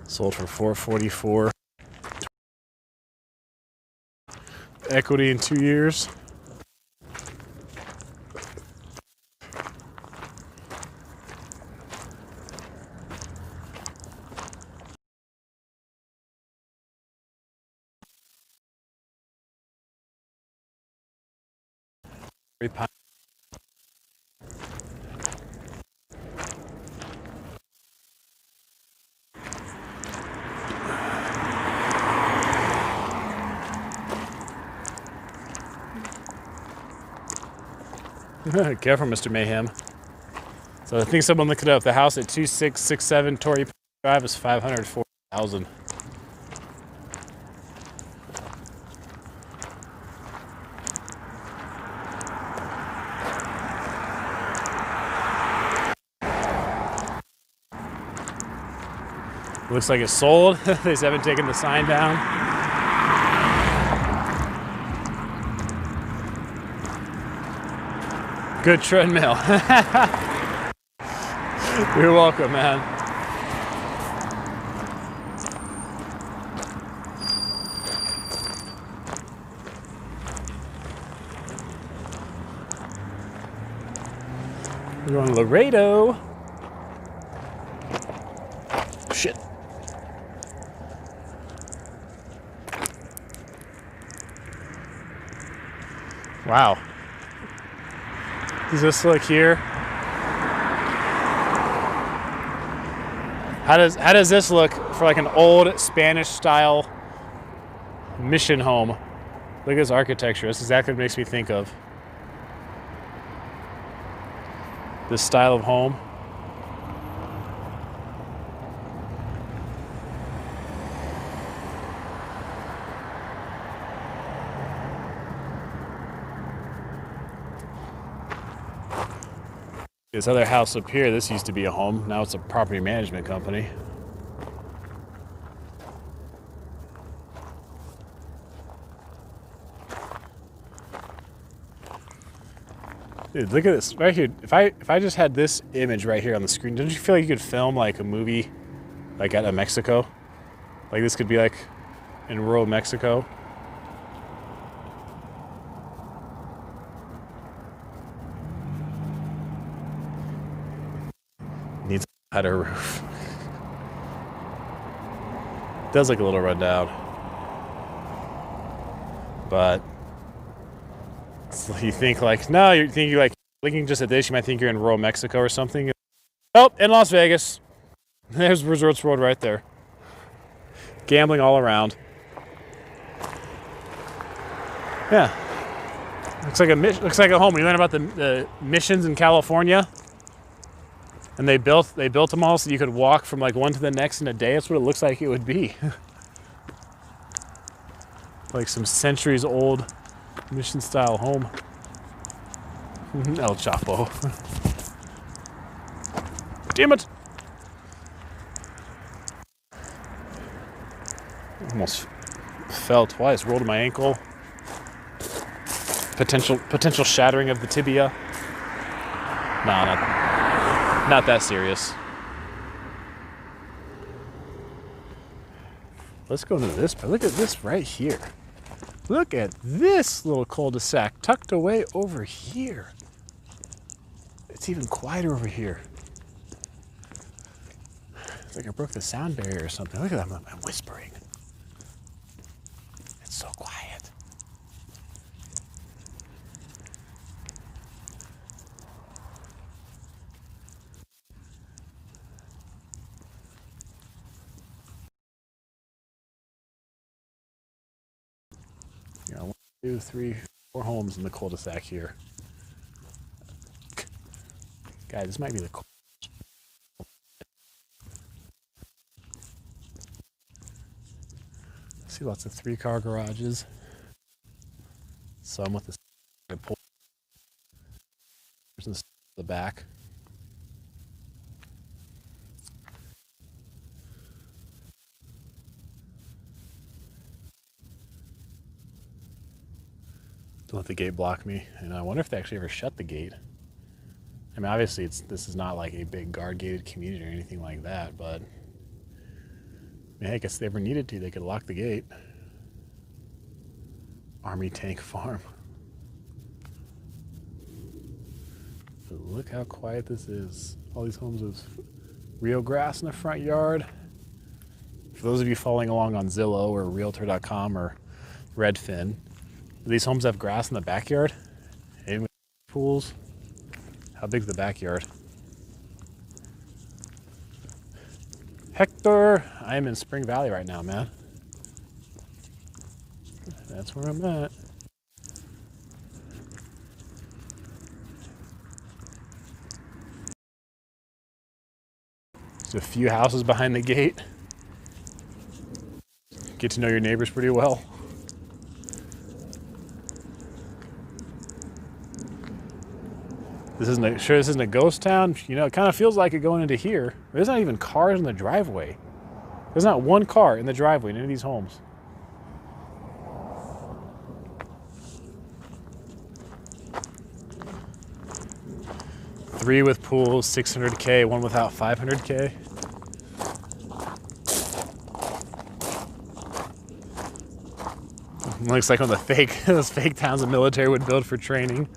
Sold for $444,000. Equity in 2 years. Careful, Mr. Mayhem. So I think someone looked it up. The house at 2667 Torrey Drive is $540,000. Looks like it's sold. They just haven't taken the sign down. Good treadmill. You're welcome, man. We're going to Laredo. Shit. Wow. Does this look here? How does this look for like an old Spanish style mission home? Look at this architecture. That's exactly what it makes me think of. This style of home. This other house up here, this used to be a home. Now it's a property management company. Dude, look at this right here. If I just had this image right here on the screen, don't you feel like you could film like a movie like out of Mexico? Like this could be like in rural Mexico. Needs a better roof. Does look a little run down. But you think like, no, you think you're like looking just at this, you might think you're in rural Mexico or something. Oh, in Las Vegas. There's Resorts World right there. Gambling all around. Yeah. Looks like a home. You learn about the missions in California. And they built them all so you could walk from like one to the next in a day. That's what it looks like it would be. Like some centuries old mission style home. El Chapo. Damn it. Almost fell twice, rolled my ankle. Potential shattering of the tibia. No, not that serious. Let's go into this, but look at this right here. Look at this little cul-de-sac tucked away over here. It's even quieter over here. It's like I broke the sound barrier or something. Look at that, I'm whispering. It's so quiet. You know, 1, 2, 3, 4 homes in the cul-de-sac here. Guys, this might be the see lots of 3-car garages. Some with the the back. Don't let the gate block me. And I wonder if they actually ever shut the gate. I mean, obviously, this is not like a big guard-gated community or anything like that, but I mean, I guess if they ever needed to, they could lock the gate. Army Tank Farm. But look how quiet this is. All these homes with real grass in the front yard. For those of you following along on Zillow or Realtor.com or Redfin, do these homes have grass in the backyard? Any pools? How big's the backyard? Hector, I am in Spring Valley right now, man. That's where I'm at. There's a few houses behind the gate. Get to know your neighbors pretty well. This isn't a ghost town. You know, it kind of feels like it going into here. There's not even cars in the driveway. There's not one car in the driveway in any of these homes. 3 with pools, 600K, one without 500K. Looks like one of the those fake towns the military would build for training,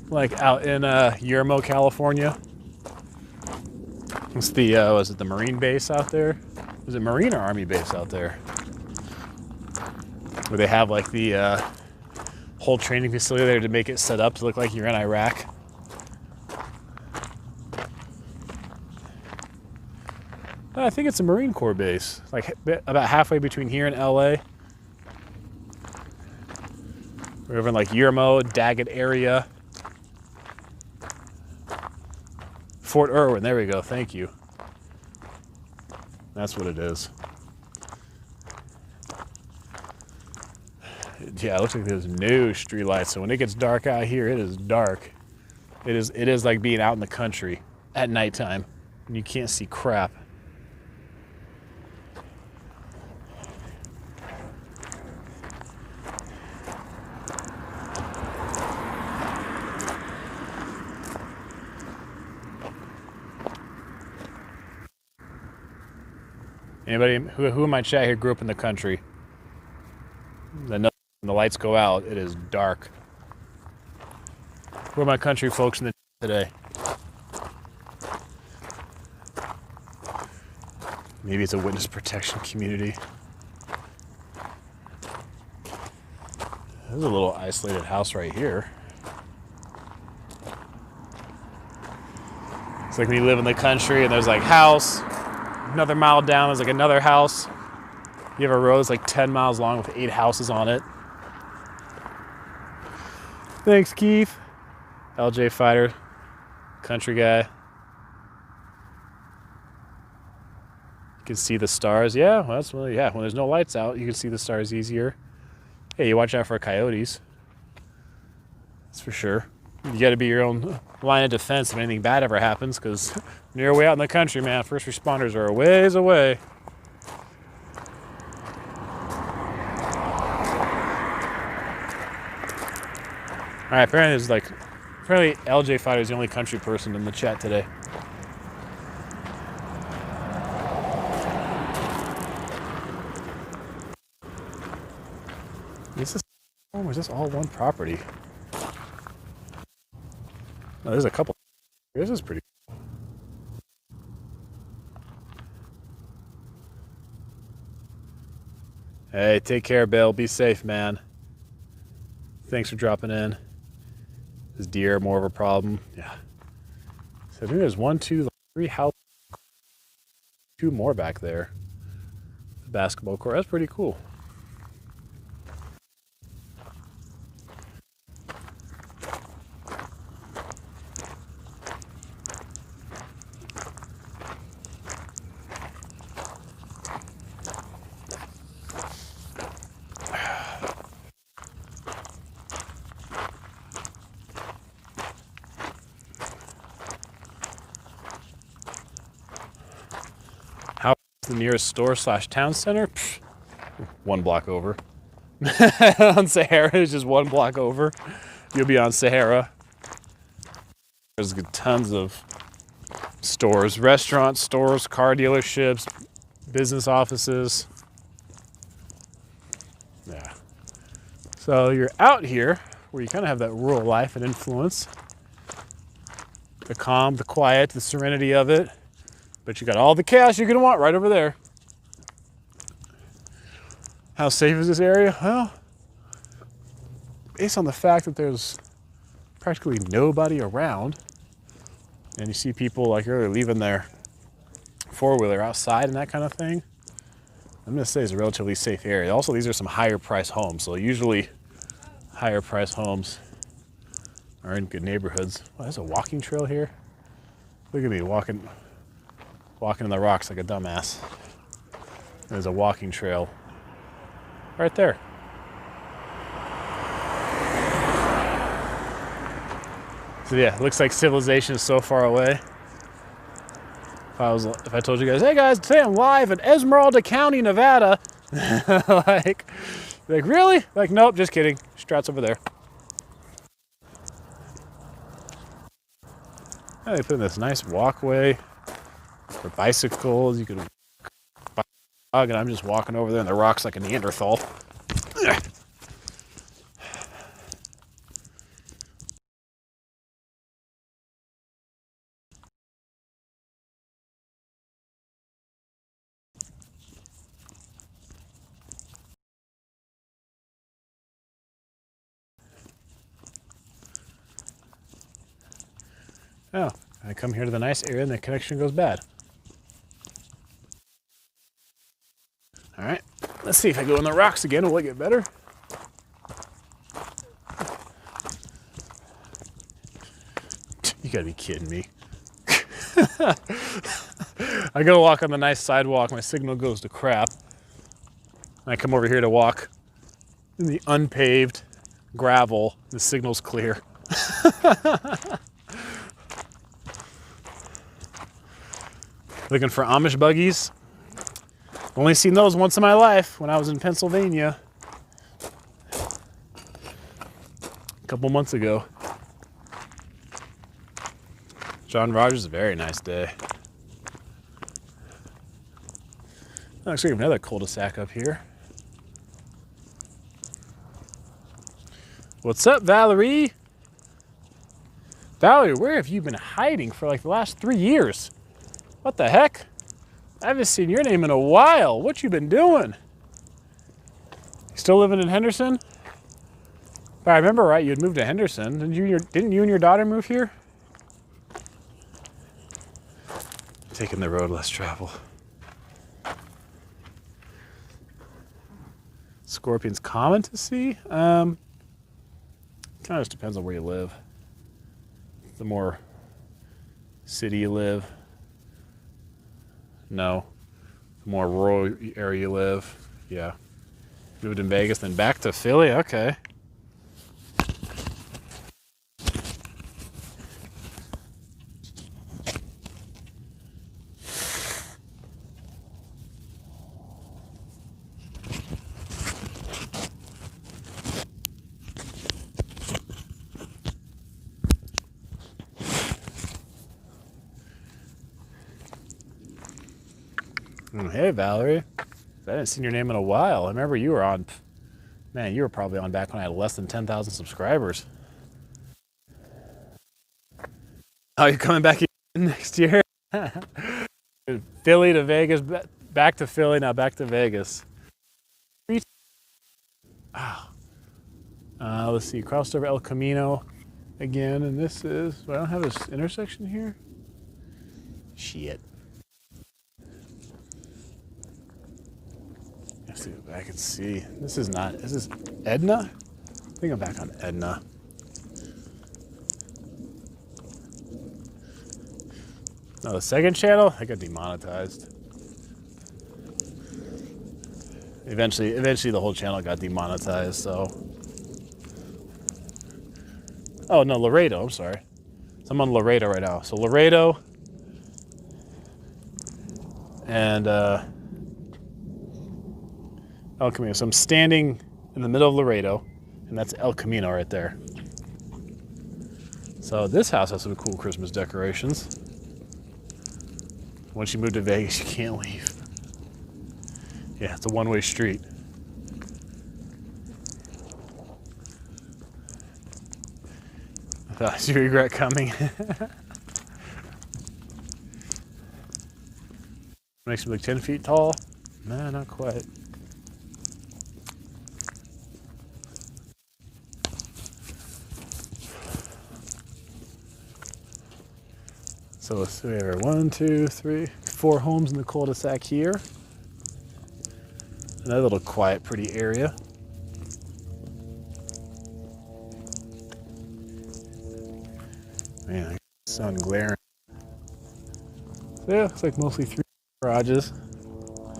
like out in Yermo, California. It's the was it the Marine base out there? Was it Marine or Army base out there? Where they have like the whole training facility there to make it set up to look like you're in Iraq. I think it's a Marine Corps base, like about halfway between here and LA. We're over in like Yermo, Daggett area. Fort Irwin, there we go, thank you. That's what it is. Yeah, it looks like there's no street lights, so when it gets dark out here, it is dark. It is like being out in the country at nighttime, and you can't see crap. Anybody who in my chat here grew up in the country? When the lights go out, it is dark. Who are my country folks in the today? Maybe it's a witness protection community. There's a little isolated house right here. It's like when you live in the country and there's like house. Another mile down, there's like another house. You have a road that's like 10 miles long with 8 houses on it. Thanks, Keith. LJ Fighter, country guy. You can see the stars. Yeah, well, that's really, yeah. When there's no lights out, you can see the stars easier. Hey, you watch out for coyotes. That's for sure. You got to be your own line of defense if anything bad ever happens, because when you're way out in the country, man, first responders are a ways away. All right, apparently LJ Fighter is the only country person in the chat today. Is this all one property? Oh, there's a couple. This is pretty cool. Hey, take care, Bill. Be safe, man. Thanks for dropping in. Is deer more of a problem? Yeah. So I think there's 1, 2, 3 houses. 2 more back there. The basketball court. That's pretty cool. The nearest store / town center? Pfft, 1 block over. On Sahara, it's just 1 block over. You'll be on Sahara. There's tons of stores, restaurants, stores, car dealerships, business offices. Yeah. So you're out here where you kind of have that rural life and influence. The calm, the quiet, the serenity of it. But you got all the chaos you're going to want right over there. How safe is this area? Well, based on the fact that there's practically nobody around, and you see people like earlier leaving their 4-wheeler outside and that kind of thing, I'm going to say it's a relatively safe area. Also, these are some higher price homes, so usually higher price homes are in good neighborhoods. Oh, there's a walking trail here. Look at me walking in the rocks like a dumbass. There's a walking trail right there. So yeah, it looks like civilization is so far away. If I told you guys, hey guys, today I'm live in Esmeralda County, Nevada. like really? Like, nope, just kidding. Strat's over there. They put in this nice walkway for bicycles. You could walk, and I'm just walking over there, and the rock's like a Neanderthal. Oh, I come here to the nice area, and the connection goes bad. All right, let's see if I go in the rocks again. Will it get better? You gotta be kidding me. I go walk on the nice sidewalk, my signal goes to crap. I come over here to walk in the unpaved gravel, the signal's clear. Looking for Amish buggies. Only seen those once in my life when I was in Pennsylvania a couple months ago. John Rogers, a very nice day. Actually, we have another cul-de-sac up here. What's up, Valerie? Valerie, where have you been hiding for like the last 3 years? What the heck? I haven't seen your name in a while. What you been doing? You still living in Henderson? If I remember right, you had moved to Henderson. Didn't you and your daughter move here? Taking the road less traveled. Scorpions common to see? Kind of just depends on where you live. The more city you live, no. The more rural area you live, yeah. Moved in Vegas, then back to Philly, okay. Hey, Valerie. I haven't seen your name in a while. I remember you were on, man, you were probably on back when I had less than 10,000 subscribers. Oh, you're coming back next year? Philly to Vegas, back to Philly, now back to Vegas. Oh. Let's see, crossed over El Camino again, and this is, I don't have this intersection here? Shit. Let's see if I can see. This is Edna? I think I'm back on Edna. No, the second channel, I got demonetized. Eventually the whole channel got demonetized, so. Oh, no, Laredo, I'm sorry. So I'm on Laredo right now. So Laredo and El Camino. So I'm standing in the middle of Laredo, and that's El Camino right there. So this house has some cool Christmas decorations. Once you move to Vegas, you can't leave. Yeah, it's a one-way street. I thought you regret coming. Makes me look 10 feet tall. Nah, not quite. So let's see, we have 1, 2, 3, 4 homes in the cul-de-sac here. Another little quiet, pretty area. Man, the sun glaring. So yeah, looks like mostly 3 garages.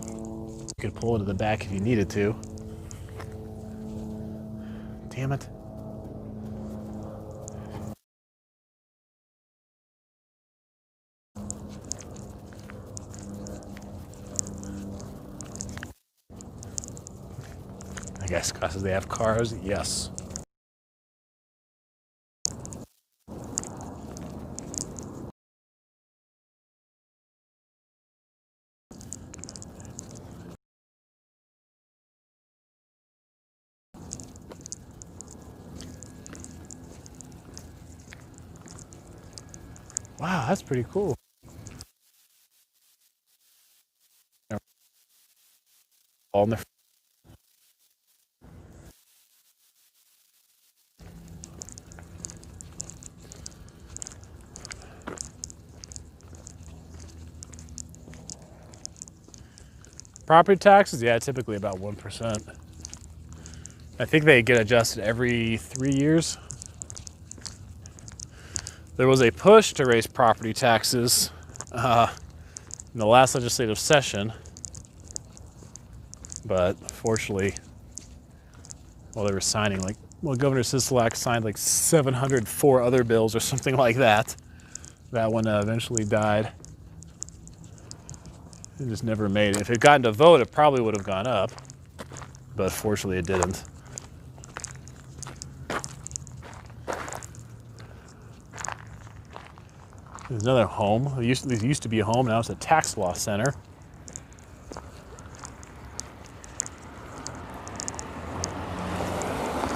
You could pull into the back if you needed to. Damn it. I guess because they have cars, yes. Wow, that's pretty cool. All in the property taxes, yeah, typically about 1%. I think they get adjusted every 3 years. There was a push to raise property taxes in the last legislative session, but fortunately, while they were signing, Governor Sisolak signed 704 other bills or something like that. That one eventually died. It just never made it. If it got into vote, it probably would have gone up, but fortunately it didn't. There's another home. There used to be a home, now it's a tax law center. So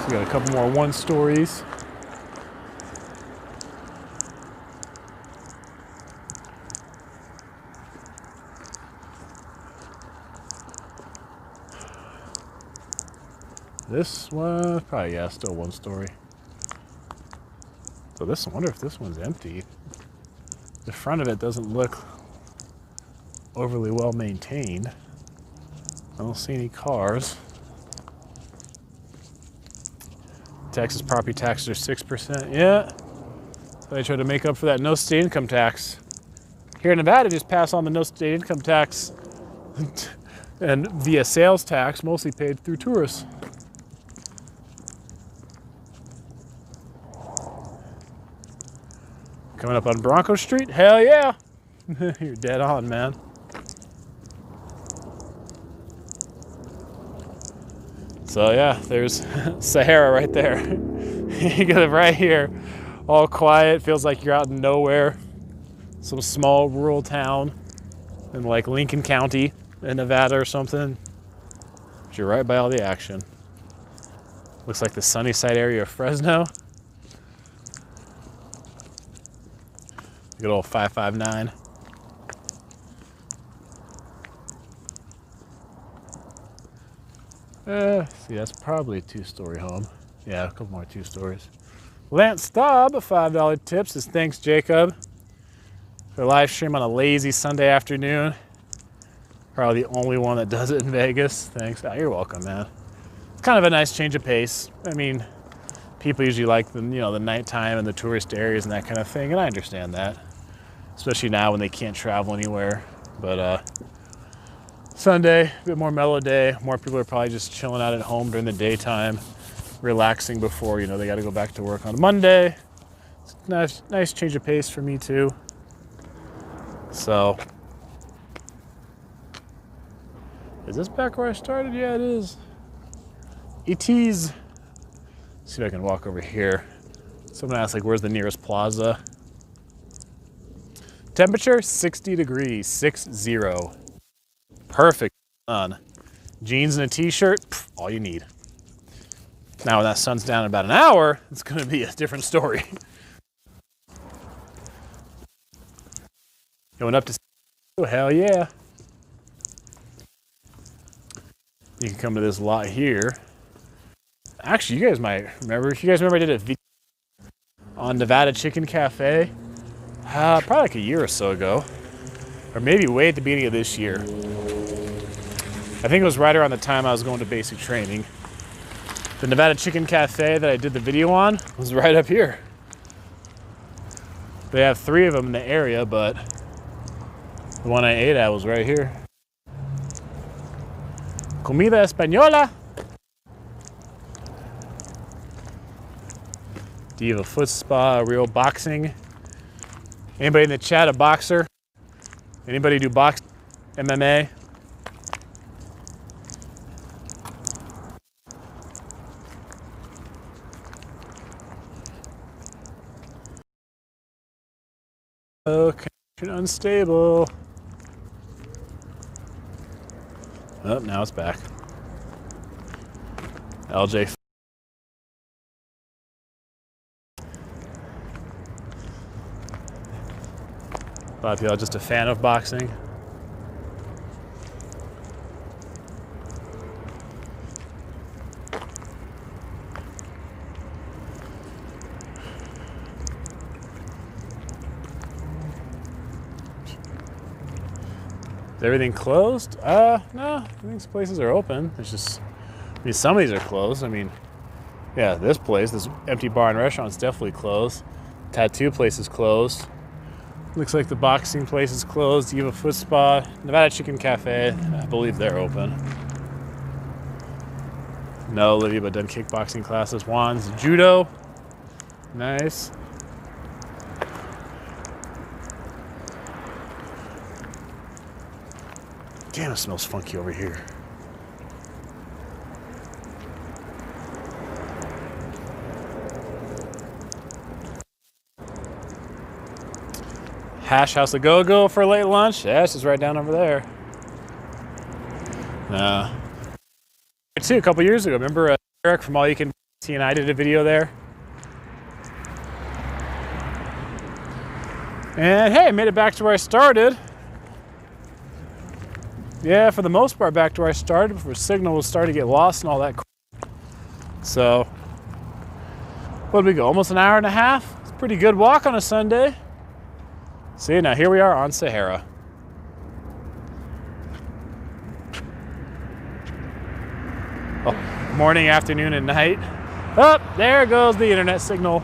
we got a couple more one-stories. This one, probably, yeah, still one story. So this, I wonder if this one's empty. The front of it doesn't look overly well maintained. I don't see any cars. Texas property taxes are 6%. Yeah. So they try to make up for that no state income tax. Here in Nevada, just pass on the no state income tax and via sales tax, mostly paid through tourists. Coming up on Bronco Street? Hell yeah! You're dead on, man. So yeah, there's Sahara right there. You get it right here, all quiet, feels like you're out in nowhere. Some small rural town in Lincoln County in Nevada or something. But you're right by all the action. Looks like the Sunnyside area of Fresno. Good old 559. See, that's probably a two-story home. Yeah, a couple more two stories. Lance Staub, $5 tip says, thanks, Jacob, for live stream on a lazy Sunday afternoon. Probably the only one that does it in Vegas. Thanks. Oh, you're welcome, man. It's kind of a nice change of pace. I mean, people usually like the nighttime and the tourist areas and that kind of thing, and I understand that, especially now when they can't travel anywhere. But Sunday, a bit more mellow day. More people are probably just chilling out at home during the daytime, relaxing before they got to go back to work on Monday. It's a nice change of pace for me too. So, is this back where I started? Yeah, it is. It is. See if I can walk over here. Someone asked, where's the nearest plaza? Temperature, 60 degrees, 6-0. Perfect sun. Jeans and a t-shirt, all you need. Now when that sun's down in about an hour, it's gonna be a different story. Going up to, oh hell yeah. You can come to this lot here. Actually, you guys might remember. You guys remember I did a video on Nevada Chicken Cafe? Probably a year or so ago. Or maybe way at the beginning of this year. I think it was right around the time I was going to basic training. The Nevada Chicken Cafe that I did the video on was right up here. They have 3 of them in the area, but the one I ate at was right here. Comida Española. Do you have a foot spa, a real boxing? Anybody in the chat a boxer? Anybody do box MMA? Okay, unstable. Oh, now it's back. LJ. A lot of people are just a fan of boxing. Is everything closed? No, I think these places are open. It's just, I mean, some of these are closed. I mean, yeah, this place, this empty bar and restaurant is definitely closed. Tattoo place is closed. Looks like the boxing place is closed. You have a foot spa. Nevada Chicken Cafe, I believe they're open. No, Olivia, but done kickboxing classes. Juan's judo. Nice. Damn, it smells funky over here. Hash House a Go-Go for late lunch. Yeah, it's just right down over there. Too, a couple years ago, remember Eric from All You Can Eat and I did a video there? And hey, I made it back to where I started. Yeah, for the most part, back to where I started before signal was starting to get lost and all that. So, what did we go? Almost an hour and a half? It's a pretty good walk on a Sunday. See, now here we are on Sahara. Oh, morning, afternoon, and night. Oh, there goes the internet signal.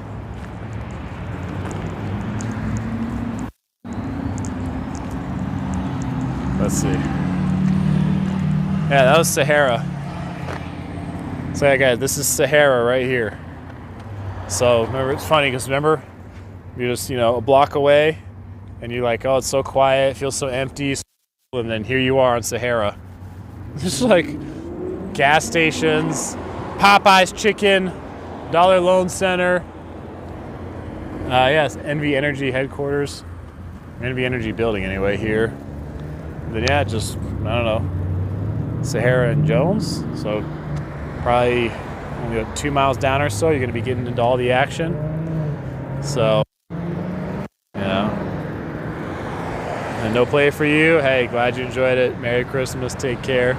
Let's see. Yeah, that was Sahara. So yeah, guys, this is Sahara right here. So remember, it's funny because remember, you're just, a block away and you're like, oh, it's so quiet, it feels so empty. And then here you are on Sahara. Just like gas stations, Popeye's Chicken, Dollar Loan Center. Yes, NV Energy headquarters. NV Energy building anyway here. And then yeah, just, I don't know, Sahara and Jones. So probably only 2 miles down or so, you're going to be getting into all the action. So, and no play for you. Hey, glad you enjoyed it. Merry Christmas. Take care.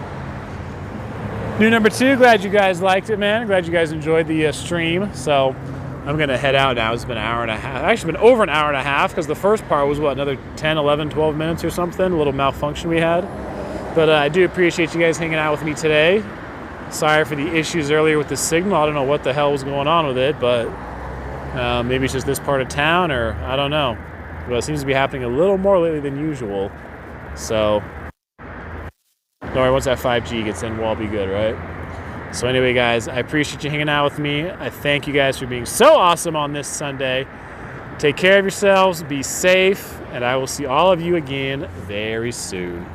New number 2, glad you guys liked it, man. Glad you guys enjoyed the stream. So I'm going to head out now. It's been an hour and a half. Actually, been over an hour and a half because the first part was, another 10, 11, 12 minutes or something. A little malfunction we had. But I do appreciate you guys hanging out with me today. Sorry for the issues earlier with the signal. I don't know what the hell was going on with it, but maybe it's just this part of town, or I don't know. But it seems to be happening a little more lately than usual. So don't worry, once that 5G gets in, we'll all be good, right? So anyway, guys, I appreciate you hanging out with me. I thank you guys for being so awesome on this Sunday. Take care of yourselves, be safe, and I will see all of you again very soon.